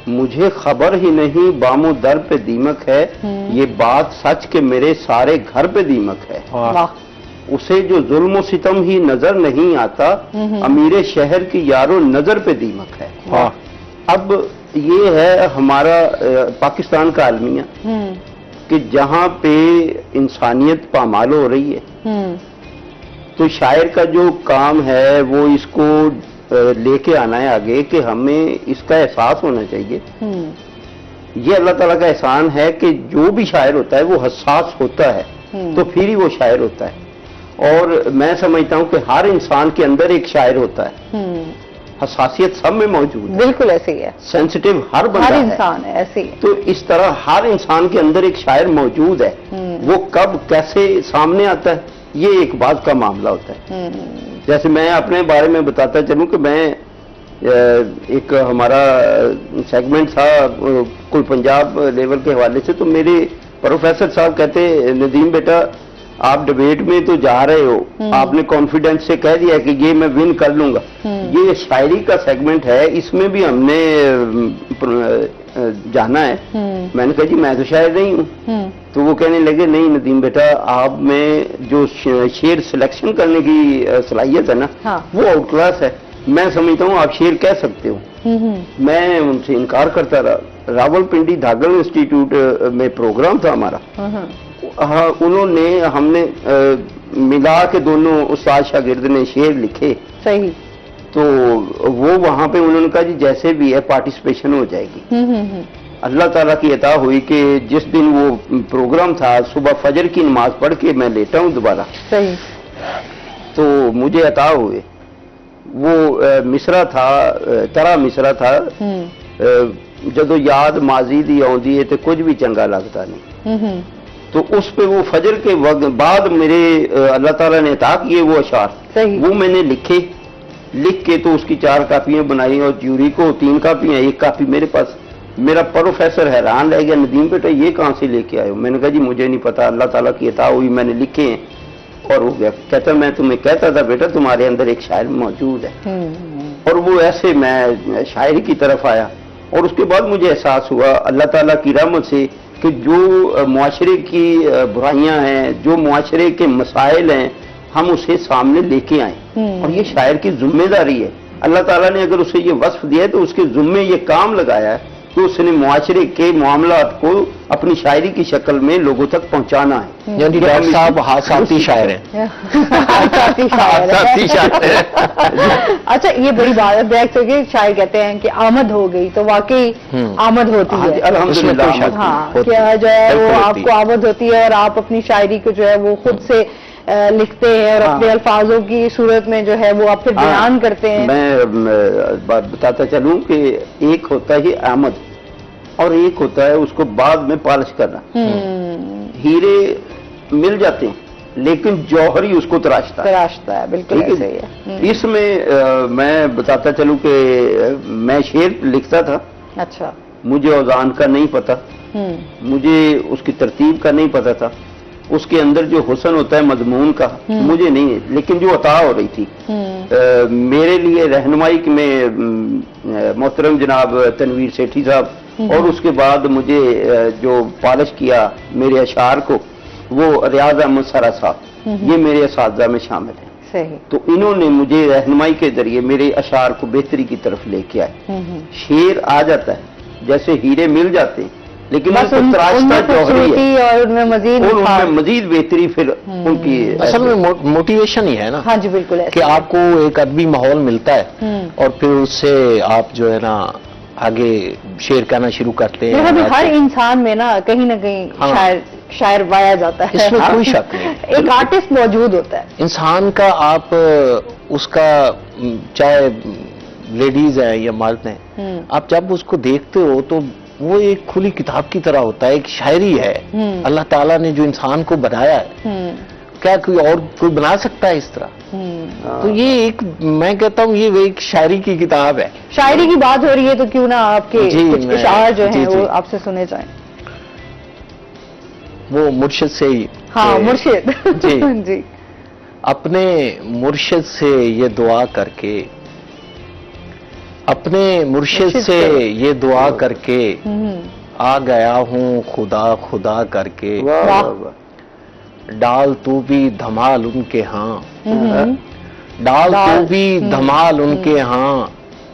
مجھے خبر ہی نہیں بام و در پہ دیمک ہے، یہ بات سچ کہ میرے سارے گھر پہ دیمک ہے. اسے جو ظلم و ستم ہی نظر نہیں آتا، امیر شہر کی یارو نظر پہ دیمک ہے. اب یہ ہے ہمارا پاکستان کا المیہ کہ جہاں پہ انسانیت پامال ہو رہی ہے تو شاعر کا جو کام ہے وہ اس کو لے کے آنا ہے آگے کہ ہمیں اس کا احساس ہونا چاہیے. یہ اللہ تعالیٰ کا احسان ہے کہ جو بھی شاعر ہوتا ہے وہ حساس ہوتا ہے تو پھر ہی وہ شاعر ہوتا ہے. اور میں سمجھتا ہوں کہ ہر انسان کے اندر ایک شاعر ہوتا ہے. حساسیت سب میں موجود ہے, بالکل ایسے ہی ہے, سینسٹیو ہر ہر بندہ ہے. انسان ہے ایسے ہی. تو اس طرح ہر انسان کے اندر ایک شاعر موجود ہے. وہ کب کیسے سامنے آتا ہے یہ ایک بات کا معاملہ ہوتا ہے. جیسے میں اپنے بارے میں بتاتا چلوں کہ میں ایک ہمارا سیگمنٹ تھا کوئی پنجاب لیول کے حوالے سے, تو میرے پروفیسر صاحب کہتے ندیم بیٹا آپ ڈبیٹ میں تو جا رہے ہو, آپ نے کانفیڈنس سے کہہ دیا کہ یہ میں ون کر لوں گا. یہ شاعری کا سیگمنٹ ہے, اس میں بھی ہم نے جانا ہے. میں نے کہا جی میں تو شاعر نہیں ہوں. تو وہ کہنے لگے نہیں ندیم بیٹا آپ میں جو شعر سلیکشن کرنے کی صلاحیت ہے نا وہ آؤٹ کلاس ہے. میں سمجھتا ہوں آپ شعر کہہ سکتے ہو. میں ان سے انکار کرتا رہا. راول پنڈی دھاگل انسٹیٹیوٹ میں پروگرام تھا ہمارا. ہاں انہوں نے ہم نے ملا کے دونوں استاد شاگرد نے شعر لکھے. صحیح. تو وہ وہاں پہ انہوں نے کہا جی جیسے بھی ہے پارٹیسپیشن ہو جائے گی. اللہ تعالیٰ کی عطا ہوئی کہ جس دن وہ پروگرام تھا صبح فجر کی نماز پڑھ کے میں لیٹا ہوں دوبارہ. صحیح. تو مجھے عطا ہوئے وہ مصرع تھا, ترا مصرع تھا, جدو یاد ماضی دی آؤندی ہے تو کچھ بھی چنگا لگتا نہیں. تو اس پہ وہ فجر کے وقت بعد میرے اللہ تعالیٰ نے عطا کیے وہ اشعار. وہ میں نے لکھے, لکھ کے تو اس کی 4 کاپیاں بنائی اور جیوری کو 3 کاپیاں, 1 کاپی میرے پاس. میرا پروفیسر حیران رہ گیا ندیم بیٹا یہ کہاں سے لے کے آئے ہو. میں نے کہا جی مجھے نہیں پتا, اللہ تعالیٰ کی عطا ہوئی میں نے لکھے ہیں اور ہو گیا. کہتا میں تمہیں کہتا تھا بیٹا تمہارے اندر ایک شاعر موجود ہے. اور وہ ایسے میں شاعری کی طرف آیا اور اس کے بعد مجھے احساس ہوا اللہ تعالیٰ کی رحمت سے کہ جو معاشرے کی برائیاں ہیں, جو معاشرے کے مسائل ہیں, ہم اسے سامنے لے کے آئیں. اور یہ شاعر کی ذمہ داری ہے. اللہ تعالیٰ نے اگر اسے یہ وصف دیا ہے تو اس کے ذمے یہ کام لگایا ہے کہ اس نے معاشرے کے معاملات کو اپنی شاعری کی شکل میں لوگوں تک پہنچانا ہے. یعنی ڈاکٹر صاحب حساسی شاعر ہیں. اچھا یہ بڑی بات ہے, بیک سے کہ شاعر کہتے ہیں کہ آمد ہو گئی تو واقعی آمد ہوتی ہے. الحمدللہ ہاں کیا جو ہے وہ آپ کو آمد ہوتی ہے اور آپ اپنی شاعری کو جو ہے وہ خود سے لکھتے ہیں اور اپنے الفاظوں کی صورت میں جو ہے وہ آپ پھر بیان کرتے ہیں. میں بتاتا چلوں کہ ایک ہوتا ہے آمد اور ایک ہوتا ہے اس کو بعد میں پالش کرنا. ہیرے مل جاتے ہیں لیکن جوہر ہی اس کو تراشتا ہے. بالکل ایسے ہی ہے. اس میں میں بتاتا چلوں کہ میں شعر لکھتا تھا. اچھا. مجھے اوزان کا نہیں پتا, مجھے اس کی ترتیب کا نہیں پتا تھا, اس کے اندر جو حسن ہوتا ہے مضمون کا مجھے نہیں ہے, لیکن جو عطا ہو رہی تھی میرے لیے رہنمائی میں محترم جناب تنویر سیٹھی صاحب اور اس کے بعد مجھے جو پالش کیا میرے اشعار کو وہ ریاض احمد سرا صاحب, یہ میرے اساتذہ میں شامل ہیں. صحیح. تو انہوں نے مجھے رہنمائی کے ذریعے میرے اشعار کو بہتری کی طرف لے کے آئے. شعر آ جاتا ہے جیسے ہیرے مل جاتے ہیں لیکن تراشتا جوہری ہے اور ان میں مزید بہتری پھر ان کی اصل میں موٹیویشن ہی ہے نا. ہاں جی بالکل کہ آپ کو ایک ادبی ماحول ملتا ہے اور پھر اس سے آپ جو ہے نا آگے شعر کہنا شروع کرتے ہیں. ہر انسان میں نا کہیں نہ کہیں شاعر پایا جاتا ہے, اس میں کوئی شک نہیں. ایک آرٹسٹ موجود ہوتا ہے انسان کا. آپ اس کا چاہے لیڈیز ہیں یا مرد ہیں, آپ جب اس کو دیکھتے ہو تو وہ ایک کھلی کتاب کی طرح ہوتا ہے, ایک شاعری ہے. اللہ تعالیٰ نے جو انسان کو بنایا ہے کیا کوئی بنا سکتا ہے اس طرح؟ تو یہ ایک میں کہتا ہوں یہ ایک شاعری کی کتاب ہے. شاعری کی بات ہو رہی ہے تو کیوں نہ آپ کے کچھ اشعار جو ہیں وہ آپ سے سنے جائیں. وہ مرشد سے ہی. ہاں مرشد. جی جی. اپنے مرشد سے یہ دعا کر کے, اپنے مرشد سے یہ دعا کر کے آ گیا ہوں خدا خدا کر کے. ڈال تو بھی دھمال ان کے ہاں, ڈال تو بھی دھمال ان کے ہاں,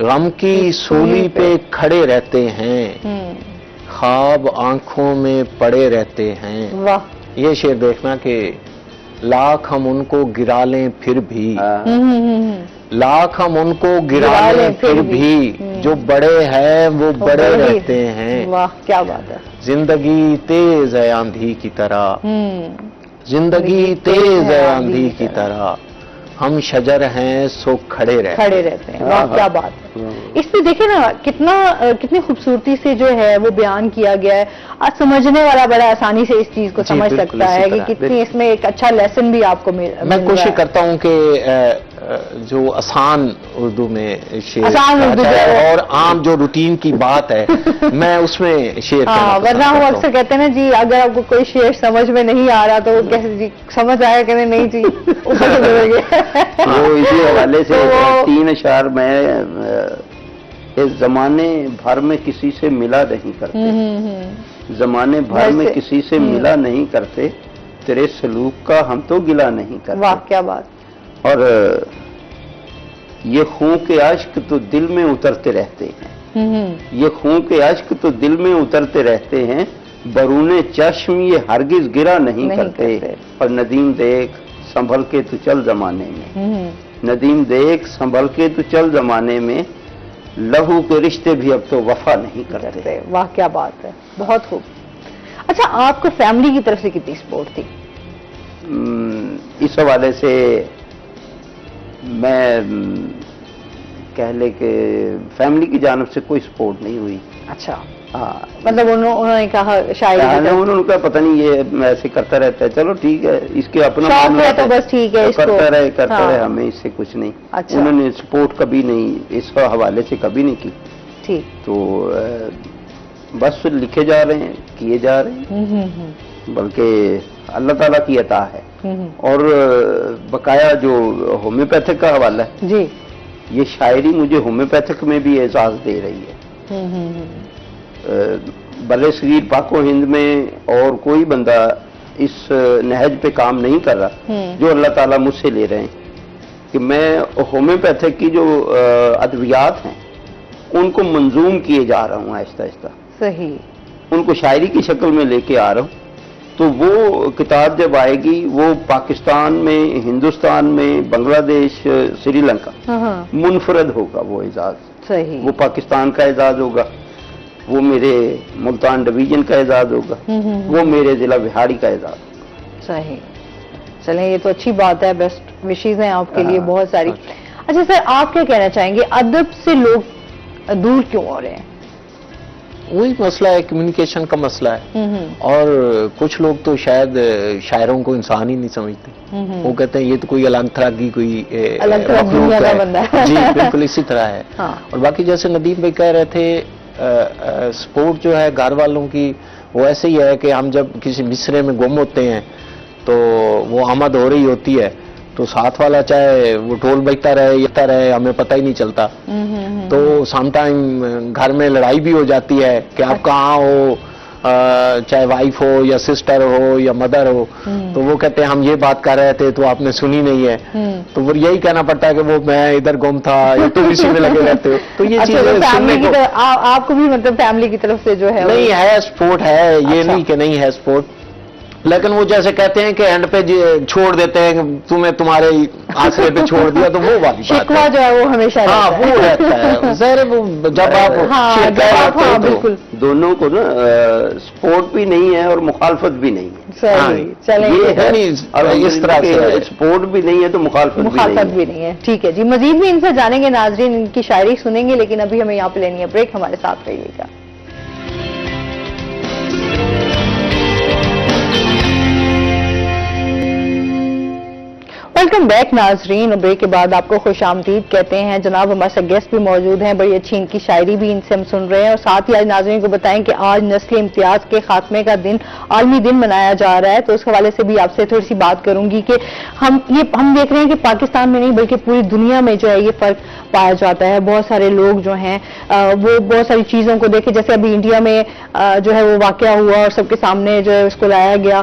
غم کی سولی پہ کھڑے رہتے ہیں، خواب آنکھوں میں پڑے رہتے ہیں. واہ، یہ شعر دیکھنا کہ لاکھ ہم ان کو گرا لیں پھر بھی، لاکھ ہم ان کو گرا لیں پھر بھی، جو بڑے ہیں وہ بڑے رہتے ہیں. واہ کیا بات ہے. زندگی تیز ہے آندھی کی طرح، زندگی تیز ہے آندھی کی طرح، ہم شجر ہیں سو کھڑے رہتے ہیں. واہ کیا بات ہے. اس میں دیکھیں نا کتنی خوبصورتی سے جو ہے وہ بیان کیا گیا ہے. آج سمجھنے والا بڑا آسانی سے اس چیز کو سمجھ سکتا ہے کہ کتنی اس میں ایک اچھا لیسن بھی آپ کو میں کوشش کرتا ہوں کہ جو آسان اردو میں شعر آسان اردو اور عام جو روٹین کی بات ہے میں اس میں شعر ہاں، ورنہ وہ اکثر کہتے ہیں نا جی اگر آپ کو کوئی شعر سمجھ میں نہیں آ رہا تو کیسے جی سمجھ آیا کہ نہیں جی اوپر سے گزر گیا. وہ اسی حوالے سے 3 اشعار میں اس زمانے بھر میں کسی سے ملا نہیں کرتے، زمانے بھر میں کسی سے ملا نہیں کرتے، تیرے سلوک کا ہم تو گلا نہیں کرتے. واہ کیا بات. اور یہ خون کے عشق تو دل میں اترتے رہتے ہیں، یہ خون کے عشق تو دل میں اترتے رہتے ہیں، برون چشم یہ ہرگز گرا نہیں کرتے. اور ندیم دیکھ سنبھل کے تو چل زمانے میں، ندیم دیکھ سنبھل کے تو چل زمانے میں، لہو کے رشتے بھی اب تو وفا نہیں کرتے. واہ کیا بات ہے، بہت خوب. اچھا آپ کو فیملی کی طرف سے کتنی سپورٹ تھی؟ اس حوالے سے میں کہہ لے کہ فیملی کی جانب سے کوئی سپورٹ نہیں ہوئی. اچھا ہاں، مطلب انہوں نے کہا شاید انہوں نے کہا پتہ نہیں یہ ایسے کرتا رہتا ہے، چلو ٹھیک ہے اس کے اپنا شوق ہے تو بس ٹھیک ہے، اس کو کرتا رہے، ہمیں اس سے کچھ نہیں. اچھا. انہوں نے سپورٹ کبھی نہیں اس حوالے سے کبھی نہیں کی. ٹھیک. تو بس لکھے جا رہے ہیں، کیے جا رہے ہیں، بلکہ اللہ تعالیٰ کی عطا ہے. اور بقایا جو ہومیوپیتھک کا حوالہ ہے جی، یہ شاعری مجھے ہومیوپیتھک میں بھی اعزاز دے رہی ہے. برے صغیر پاک و ہند میں اور کوئی بندہ اس نہج پہ کام نہیں کر رہا جو اللہ تعالیٰ مجھ سے لے رہے ہیں کہ میں ہومیوپیتھک کی جو ادویات ہیں ان کو منظوم کیے جا رہا ہوں آہستہ آہستہ، صحیح، ان کو شاعری کی شکل میں لے کے آ رہا ہوں. تو وہ کتاب جب آئے گی وہ پاکستان میں، ہندوستان میں، بنگلہ دیش، سری لنکا منفرد ہوگا وہ اعزاز. صحیح، وہ پاکستان کا اعزاز ہوگا، وہ میرے ملتان ڈویژن کا اعزاز ہوگا، وہ میرے ضلع بہاڑی کا اعزاز ہوگا. صحیح. چلیں یہ تو اچھی بات ہے، بیسٹ وشیز ہیں آپ کے لیے بہت ساری. اچھا سر آپ کیا کہنا چاہیں گے ادب سے لوگ دور کیوں ہو رہے ہیں؟ وہی مسئلہ ہے، کمیونیکیشن کا مسئلہ ہے. اور کچھ لوگ تو شاید شاعروں کو انسان ہی نہیں سمجھتے، وہ کہتے ہیں یہ تو کوئی الگ طرح کی کوئی مخلوق ہے. جی بالکل اسی طرح ہے. اور باقی جیسے ندیم بھائی کہہ رہے تھے سپورٹ جو ہے گھر والوں کی وہ ایسے ہی ہے کہ ہم جب کسی مصرے میں گم ہوتے ہیں تو وہ آمد ہو رہی ہوتی ہے تو ساتھ والا چاہے وہ ڈھول بجتا رہے ہمیں پتہ ہی نہیں چلتا. تو سم ٹائم گھر میں لڑائی بھی ہو جاتی ہے کہ آپ کہاں ہو، چاہے وائف ہو یا سسٹر ہو یا مدر ہو، تو وہ کہتے ہیں ہم یہ بات کر رہے تھے تو آپ نے سنی نہیں ہے. تو وہ یہی کہنا پڑتا ہے کہ وہ میں ادھر گم تھا یا تم اسی میں لگے رہتے ہو. تو یہ چیز آپ کو بھی مطلب فیملی کی طرف سے جو ہے نہیں ہے سپورٹ ہے، یہ نہیں کہ نہیں ہے سپورٹ، لیکن وہ جیسے کہتے ہیں کہ اینڈ پہ چھوڑ دیتے ہیں کہ تمہیں تمہارے آسرے پہ چھوڑ دیا، تو وہ والی شکوہ جو ہے وہ ہمیشہ ہاں وہ رہتا ہے. ظاہر وہ جب آپ بالکل دونوں کو نا سپورٹ بھی نہیں ہے اور مخالفت بھی نہیں ہے. چلیں اس طرح سے سپورٹ بھی نہیں ہے تو مخالفت بھی نہیں ہے. ٹھیک ہے جی، مزید بھی ان سے جانیں گے، ناظرین ان کی شاعری سنیں گے، لیکن ابھی ہمیں یہاں پہ لینی ہے بریک. ہمارے ساتھ رہیے گا. ویلکم بیک ناظرین. بریک کے بعد آپ کو خوش آمدید کہتے ہیں. جناب ہمارے ساتھ گیسٹ بھی موجود ہیں، بڑی اچھی ان کی شاعری بھی ان سے ہم سن رہے ہیں. اور ساتھ ہی آج ناظرین کو بتائیں کہ آج نسلی امتیاز کے خاتمے کا دن، عالمی دن منایا جا رہا ہے. تو اس حوالے سے بھی آپ سے تھوڑی سی بات کروں گی کہ ہم دیکھ رہے ہیں کہ پاکستان میں نہیں بلکہ پوری دنیا میں جو ہے یہ فرق پایا جاتا ہے. بہت سارے لوگ جو ہیں وہ بہت ساری چیزوں کو دیکھیں، جیسے ابھی انڈیا میں جو ہے وہ واقعہ ہوا اور سب کے سامنے جو ہے اس کو لایا گیا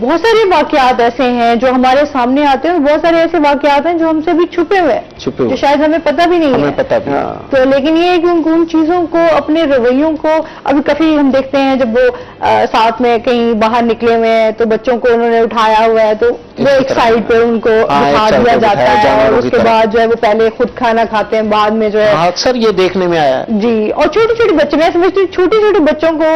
بہت سارے واقعات ایسے ہیں جو ہمارے سامنے آتے ہیں اور بہت سارے ایسے واقعات ہیں جو ہم سے بھی چھپے ہوئے ہیں جو شاید ہمیں پتہ بھی نہیں ہے. پتا بھی تو لیکن یہ ہے کہ ان چیزوں کو اپنے رویوں کو ابھی کافی ہم دیکھتے ہیں جب وہ ساتھ میں کہیں باہر نکلے ہوئے ہیں تو بچوں کو انہوں نے اٹھایا ہوا ہے تو وہ ایک سائڈ پہ ان کو بٹھا دیا جاتا ہے اور اس کے بعد جو ہے وہ پہلے خود کھانا کھاتے ہیں بعد میں جو ہے اکثر یہ دیکھنے میں آیا ہے. جی. اور چھوٹے چھوٹے بچے میں سمجھتی ہوں چھوٹے چھوٹے بچوں کو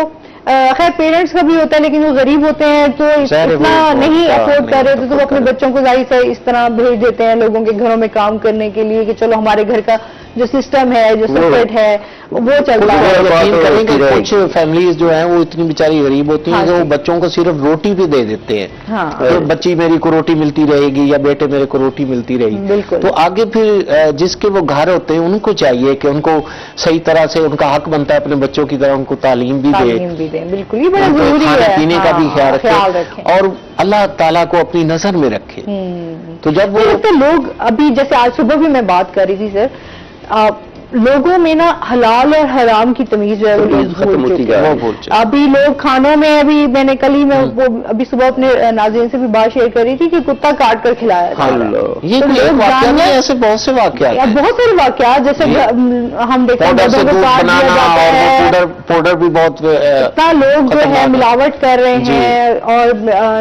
خیر پیرنٹس کا بھی ہوتا ہے لیکن وہ غریب ہوتے ہیں تو اتنا نہیں افورڈ کر رہے تو وہ اپنے بچوں کو ظاہر سے اس طرح بھیج دیتے ہیں لوگوں کے گھروں میں کام کرنے کے لیے کہ چلو ہمارے گھر کا جو سسٹم ہے جو سسٹم ہے وہ چل رہا ہے. یقین کریں کہ کچھ فیملیز جو ہیں وہ اتنی بیچاری غریب ہوتی ہیں کہ وہ بچوں کو صرف روٹی بھی دے دیتے ہیں. بچی میری کو روٹی ملتی رہے گی یا بیٹے میرے کو روٹی ملتی رہے گی. تو آگے پھر جس کے وہ گھر ہوتے ہیں ان کو چاہیے کہ ان کو صحیح طرح سے ان کا حق بنتا ہے اپنے بچوں کی طرح ان کو تعلیم بھی دیں. بالکل یہ بڑا ضروری ہے. کھانے پینے کا بھی خیال رکھیں اور اللہ تعالیٰ کو اپنی نظر میں رکھے. تو جب وہ لوگ ابھی جیسے آج صبح بھی میں بات کر رہی تھی سر لوگوں میں نا حلال اور حرام کی تمیز جو ہے وہ بھول چکے ہیں. ابھی لوگ کھانوں میں ابھی میں نے کل ہی میں ابھی صبح اپنے ناظرین سے بھی بات شیئر کر رہی تھی کہ کتا کاٹ کر کھلایا جاتا ہے. یہ ایسے بہت سے واقعات بہت سارے واقعات جیسے ہم دیکھتے ہیں پاؤڈر بھی بہت اتنا لوگ جو ہے ملاوٹ کر رہے ہیں اور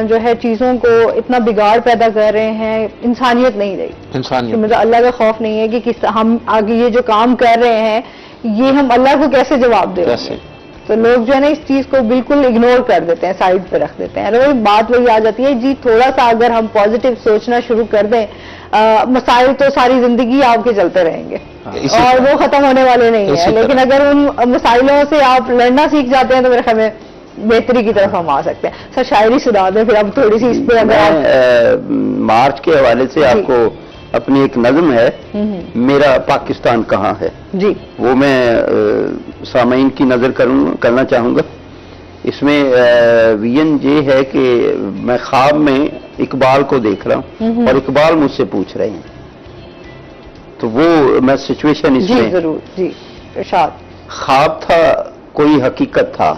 جو ہے چیزوں کو اتنا بگاڑ پیدا کر رہے ہیں. انسانیت نہیں رہی. مطلب اللہ کا خوف نہیں ہے کہ ہم آگے یہ جو کام کر رہے ہیں یہ ہم اللہ کو کیسے جواب دیں گے. تو لوگ جو ہے نا اس چیز کو بالکل اگنور کر دیتے ہیں سائڈ پہ رکھ دیتے ہیں. اور بات وہی آ جاتی ہے جی تھوڑا سا اگر ہم پازیٹیو سوچنا شروع کر دیں مسائل تو ساری زندگی آپ کے چلتے رہیں گے اور وہ ختم ہونے والے نہیں ہیں. لیکن اگر ان مسائلوں سے آپ لڑنا سیکھ جاتے ہیں تو میرے خیال میں بہتری کی طرف ہم آ سکتے ہیں. سر شاعری سنا دیں پھر اب تھوڑی سی اس پہ اگر مارچ کے حوالے سے آپ کو اپنی ایک نظم ہے میرا پاکستان کہاں ہے جی وہ میں سامعین کی نظر کرنا چاہوں گا. اس میں ویژن یہ ہے کہ میں خواب میں اقبال کو دیکھ رہا ہوں اور اقبال مجھ سے پوچھ رہے ہیں تو وہ میں سچویشن اس میں ضرور جی ارشاد. خواب تھا کوئی حقیقت تھا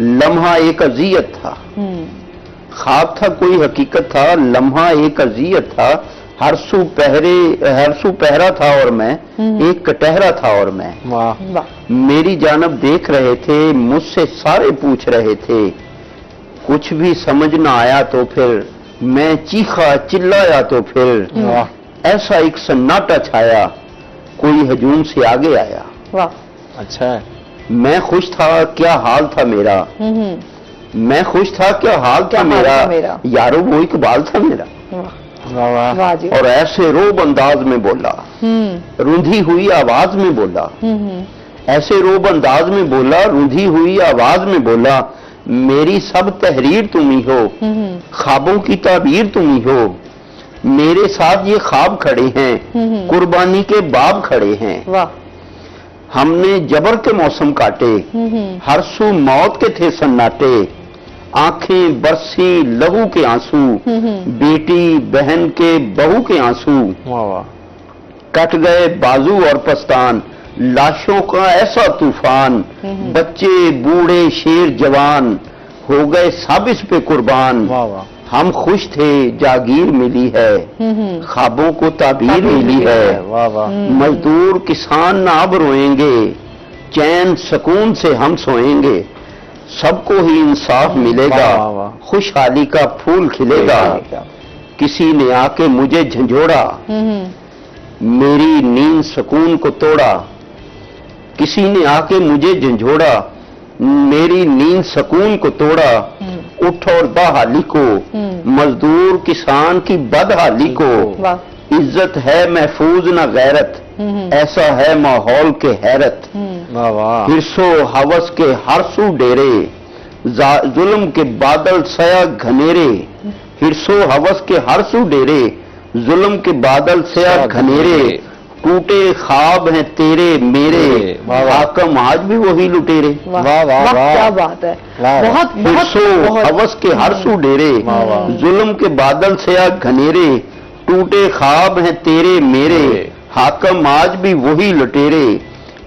لمحہ ایک اذیت تھا. خواب تھا کوئی حقیقت تھا لمحہ ایک اذیت تھا ہر سو پہرا تھا اور میں ایک کٹہرا تھا اور میں میری جانب دیکھ رہے تھے مجھ سے سارے پوچھ رہے تھے کچھ بھی سمجھ نہ آیا تو پھر میں چیخا چلایا تو پھر ایسا ایک سناٹا چھایا کوئی ہجوم سے آگے آیا. اچھا میں خوش تھا کیا حال تھا میرا میں خوش تھا کیا حال تھا میرا یارو وہ اقبال تھا میرا. اور ایسے روب انداز میں بولا روندھی ہوئی آواز میں بولا ایسے روب انداز میں بولا روندھی ہوئی آواز میں بولا میری سب تحریر تم ہی ہو خوابوں کی تعبیر تم ہی ہو میرے ساتھ یہ خواب کھڑے ہیں قربانی کے باب کھڑے ہیں. ہم نے جبر کے موسم کاٹے ہر سو موت کے تھے سناٹے آنکھیں برسی لہو کے آنسو بیٹی بہن کے بہو کے آنسو کٹ گئے بازو اور پستان لاشوں کا ایسا طوفان بچے بوڑھے شیر جوان ہو گئے سب اس پہ قربان. ہم خوش تھے جاگیر ملی ہے خوابوں کو تعبیر ملی ہے مزدور کسان نہ اب روئیں گے چین سکون سے ہم سوئیں گے سب کو ہی انصاف ملے گا خوشحالی کا پھول کھلے گا. کسی نے آ کے مجھے جھنجھوڑا میری نیند سکون کو توڑا کسی نے آ کے مجھے جھنجھوڑا میری نیند سکون کو توڑا اٹھ اور بحالی کو مزدور کسان کی بدحالی کو عزت ہے محفوظ نہ غیرت ایسا ہے ماحول کے حیرت ہرس و ہوس کے ہر سو ڈیرے ظلم کے بادل سیا گھنیرے ہرس و ہوس کے ہر سو ڈیرے ظلم کے بادل سیا گھنیرے ٹوٹے خواب ہیں تیرے میرے حاکم آج بھی وہی لٹیرے. کیا بات ہے. ہرس و ہوس کے ہر سو ڈیرے ظلم کے بادل سیا گھنیرے ٹوٹے خواب ہیں تیرے میرے حاکم آج بھی وہی لٹیرے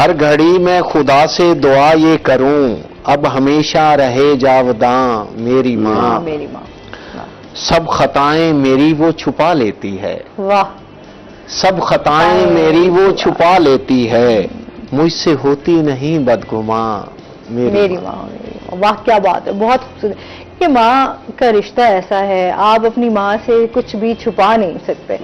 ہر گھڑی میں خدا سے دعا یہ کروں اب ہمیشہ رہے جاوداں میری ماں، میری ماں، سب خطائیں میری وہ چھپا لیتی ہے، واہ، سب خطائیں میری وہ چھپا لیتی ہے، مجھ سے ہوتی نہیں بدگماں میری ماں، میری ماں، واہ کیا بات ہے، بہت خوبصورت. کہ ماں کا رشتہ ایسا ہے، آپ اپنی ماں سے کچھ بھی چھپا نہیں سکتے،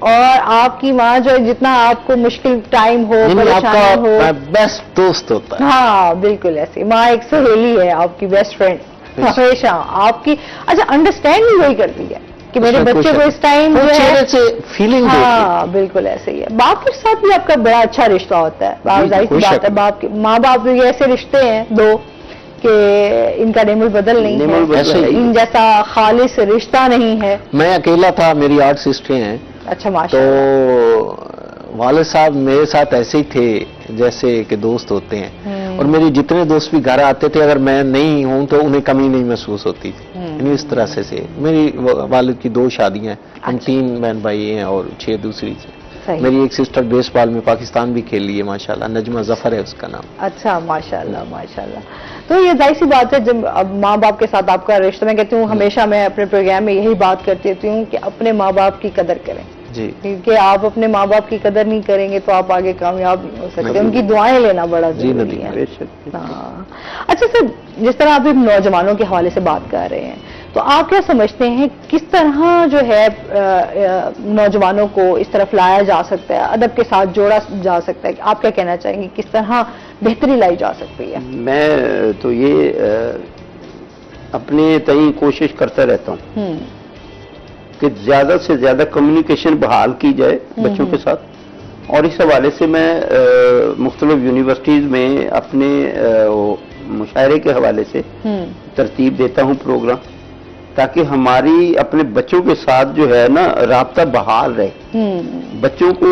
اور آپ کی ماں جو جتنا آپ کو مشکل ٹائم ہو، آپ پریشانی ہو، کا بیسٹ دوست ہوتا ہے. ہاں بالکل ایسے، ماں ایک سہیلی ہے، آپ کی بیسٹ فرینڈ ہمیشہ آپ کی. اچھا، انڈرسٹینڈ بھی وہی کرتی ہے کہ میرے بچے کو اس ٹائم جو ہے، فیلنگ ہاں بالکل ایسے ہی ہے. باپ کے ساتھ بھی آپ کا بڑا اچھا رشتہ ہوتا ہے، ظاہر سی بات ہے، باپ کے ماں باپ بھی ایسے رشتے ہیں دو کہ ان کا نعم البدل نہیں ہے، ان جیسا خالص رشتہ نہیں ہے. میں اکیلا تھا، میری 8 سسٹریں ہیں، اچھا تو ماشاء اللہ. والد صاحب میرے ساتھ ایسے ہی تھے جیسے کہ دوست ہوتے ہیں، اور میرے جتنے دوست بھی گھر آتے تھے اگر میں نہیں ہوں تو انہیں کمی نہیں محسوس ہوتی تھی. یعنی اس طرح سے میری والد کی 2 شادیاں ہیں، ہم 3 بہن بھائی ہیں اور 6 دوسری سے. میری ایک سسٹر بیس بال میں پاکستان بھی کھیل لی ہے ماشاءاللہ، نجمہ ظفر ہے اس کا نام. اچھا ماشاءاللہ ماشاءاللہ. تو یہ ظاہر سی بات ہے، جب اب ماں باپ کے ساتھ آپ کا رشتہ، میں کہتی ہوں ہمیشہ میں اپنے پروگرام میں یہی بات کرتی رہتی ہوں کہ اپنے ماں باپ کی قدر کریں، جی، کیونکہ آپ اپنے ماں باپ کی قدر نہیں کریں گے تو آپ آگے کامیاب نہیں ہو سکتے. ان کی دعائیں لینا بڑا ضروری ہے. ہاں. اچھا سر، جس طرح آپ نوجوانوں کے حوالے سے بات کر رہے ہیں، تو آپ کیا سمجھتے ہیں کس طرح جو ہے نوجوانوں کو اس طرف لایا جا سکتا ہے، ادب کے ساتھ جوڑا جا سکتا ہے؟ آپ کیا کہنا چاہیں گے، کس طرح بہتری لائی جا سکتی ہے؟ میں تو یہ اپنے تئیں کوشش کرتا رہتا ہوں کہ زیادہ سے زیادہ کمیونیکیشن بحال کی جائے بچوں کے ساتھ، اور اس حوالے سے میں مختلف یونیورسٹیز میں اپنے مشاعرے کے حوالے سے ترتیب دیتا ہوں پروگرام، تاکہ ہماری اپنے بچوں کے ساتھ جو ہے نا رابطہ بحال رہے. بچوں کو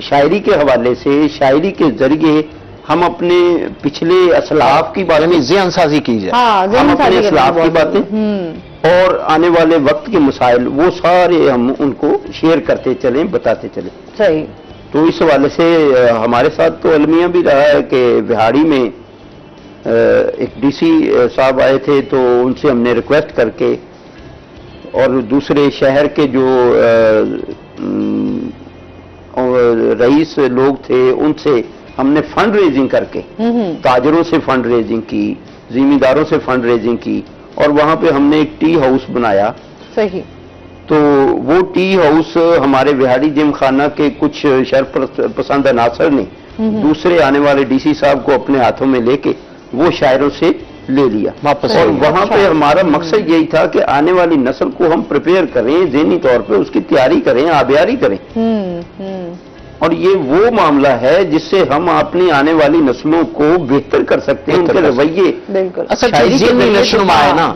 شاعری کے حوالے سے، شاعری کے ذریعے ہم اپنے پچھلے اسلاف کی باتیں، ذہن سازی کی جائے، ہم اپنے اسلاف کی باتیں اور آنے والے وقت کے مسائل وہ سارے ہم ان کو شیئر کرتے چلیں، بتاتے چلیں. صحیح. تو اس حوالے سے ہمارے ساتھ تو المیہ بھی رہا ہے کہ بہاڑی میں ایک ڈی سی صاحب آئے تھے، تو ان سے ہم نے ریکویسٹ کر کے، اور دوسرے شہر کے جو رئیس لوگ تھے ان سے ہم نے فنڈ ریزنگ کر کے، تاجروں سے فنڈ ریزنگ کی، زمینداروں سے فنڈ ریزنگ کی، اور وہاں پہ ہم نے ایک ٹی ہاؤس بنایا. صحیح. تو وہ ٹی ہاؤس ہمارے بہاڑی جم خانہ کے کچھ شرف پسند عناصر نے دوسرے آنے والے ڈی سی صاحب کو اپنے ہاتھوں میں لے کے وہ شاعروں سے لے لیا، اور وہاں پہ ہمارا مقصد یہی تھا کہ آنے والی نسل کو ہم پریپیئر کریں، ذہنی طور پہ اس کی تیاری کریں، آبیاری کریں. اور یہ وہ معاملہ ہے جس سے ہم اپنی آنے والی نسلوں کو بہتر کر سکتے ہیں، ان کے رویے. بالکل. ذہنی نشوما ہے نا،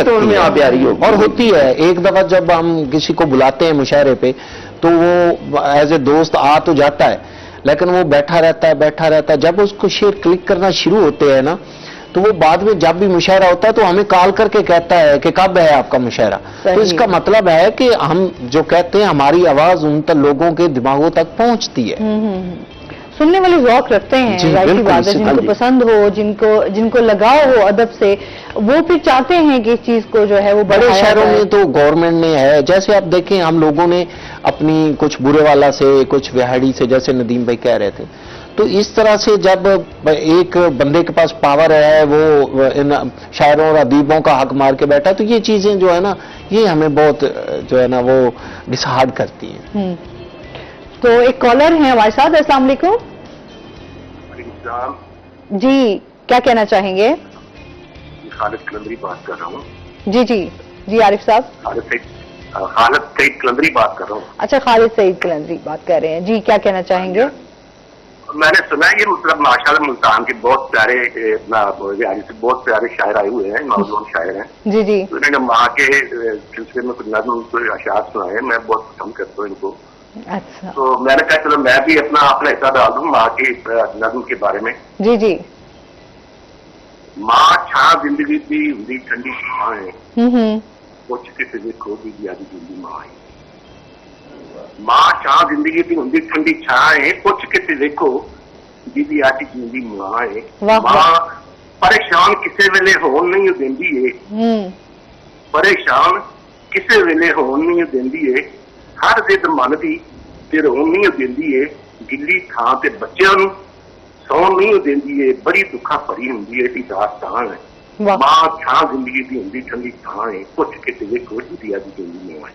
تو ان میں آبیاری ہوگی. اور ہوتی ہے. ایک دفعہ جب ہم کسی کو بلاتے ہیں مشاعرے پہ تو وہ ایز اے دوست آ تو جاتا ہے، لیکن وہ بیٹھا رہتا ہے. جب اس کو شیئر کلک کرنا شروع ہوتے ہیں نا، تو وہ بعد میں جب بھی مشاعرہ ہوتا ہے تو ہمیں کال کر کے کہتا ہے کہ کب ہے آپ کا مشاعرہ. تو اس کا مطلب ہے کہ ہم جو کہتے ہیں ہماری آواز ان تک لوگوں کے دماغوں تک پہنچتی ہے. سننے والی ذوق رکھتے ہیں، ظاہر سی بات ہے، جن کو پسند ہو، جن کو لگاؤ ہو ادب سے، وہ پھر چاہتے ہیں کہ اس چیز کو جو ہے وہ بڑے شہروں میں تو گورنمنٹ نے ہے، جیسے آپ دیکھیں ہم لوگوں نے اپنی کچھ برے والا سے، کچھ وہاڑی سے، جیسے ندیم بھائی کہہ رہے تھے، تو اس طرح سے جب ایک بندے کے پاس پاور ہے، وہ ان شاعروں اور ادیبوں کا حق مار کے بیٹھا، تو یہ چیزیں جو ہے نا، یہ ہمیں بہت جو ہے نا وہ ڈسہارڈ کرتی ہیں. تو ایک کالر ہیں ہمارے ساتھ. السلام علیکم. جی کیا کہنا چاہیں گے؟ خالد قلندری بات کر رہا ہوں. جی عارف صاحب. خالد سعید قلندری بات کر رہا ہوں. اچھا، خالد سعید قلندری بات کر رہے ہیں. جی کیا کہنا چاہیں گے؟ میں نے سنا ہے یہ مطلب ماشاءاللہ ملتان کے بہت پیارے سے بہت پیارے شاعر آئے ہوئے ہیں، نوجوان شاعر ہیں. جی. انہوں نے ماں کے سلسلے میں کچھ نظم اشعار سنائے، میں بہت پسند کرتا ہوں ان کو. اچھا. تو میں نے کہا چلو میں بھی اپنا حصہ ڈال دوں ماں کی نظم کے بارے میں. جی. ماں چھا زندگی دی ہندی ٹھنڈی چھاں ہے، کچھ کسی کھو دی آدھی زندگی ماں ہے. ਮਾਂ ਛਾਂ ਜ਼ਿੰਦਗੀ ਦੀ ਹੁੰਦੀ ਠੰਡੀ ਛਾਂ ਏ, ਪੁੱਛ ਕੇ ਤੇ ਵੇਖੋ ਜਿਹਦੀ ਅੱਜ ਜਿੰਦੀ ਮਾਂ ਏ। ਵਾਹ, ਮਾਂ ਪਰੇਸ਼ਾਨ ਕਿਸੇ ਵੇਲੇ ਹੋਣ ਨਹੀਂ ਓ ਦਿੰਦੀ ਏ, ਪਰੇਸ਼ਾਨ ਕਿਸੇ ਵੇਲੇ ਹੋਣ ਨਹੀਂ ਓ ਦਿੰਦੀ ਏ, ਹਰ ਜ਼ਿੱਦ ਮਨ ਦੀ ਤੇ ਰੋਣ ਨਹੀਂ ਓ ਦਿੰਦੀ ਏ, ਗਿੱਲੀ ਥਾਂ ਤੇ ਬੱਚਿਆਂ ਨੂੰ ਸੌਣ ਨਹੀਂ ਓ ਦਿੰਦੀ ਏ, ਬੜੀ ਦੁੱਖਾਂ ਭਰੀ ਹੁੰਦੀ ਏ ਇਹਦੀ ਦਾਸਤਾਨ ਹੈ। ਵਾਹ ਮਾਂ ਛਾਂ ਜ਼ਿੰਦਗੀ ਦੀ ਹੁੰਦੀ ਠੰਡੀ ਥਾਂ ਏ, ਪੁੱਛ ਕੇ ਤੇ ਵੇਖੋ ਜਿਹਦੀ ਅੱਜ ਜਿੰਦੀ ਮਾਂ ਏ।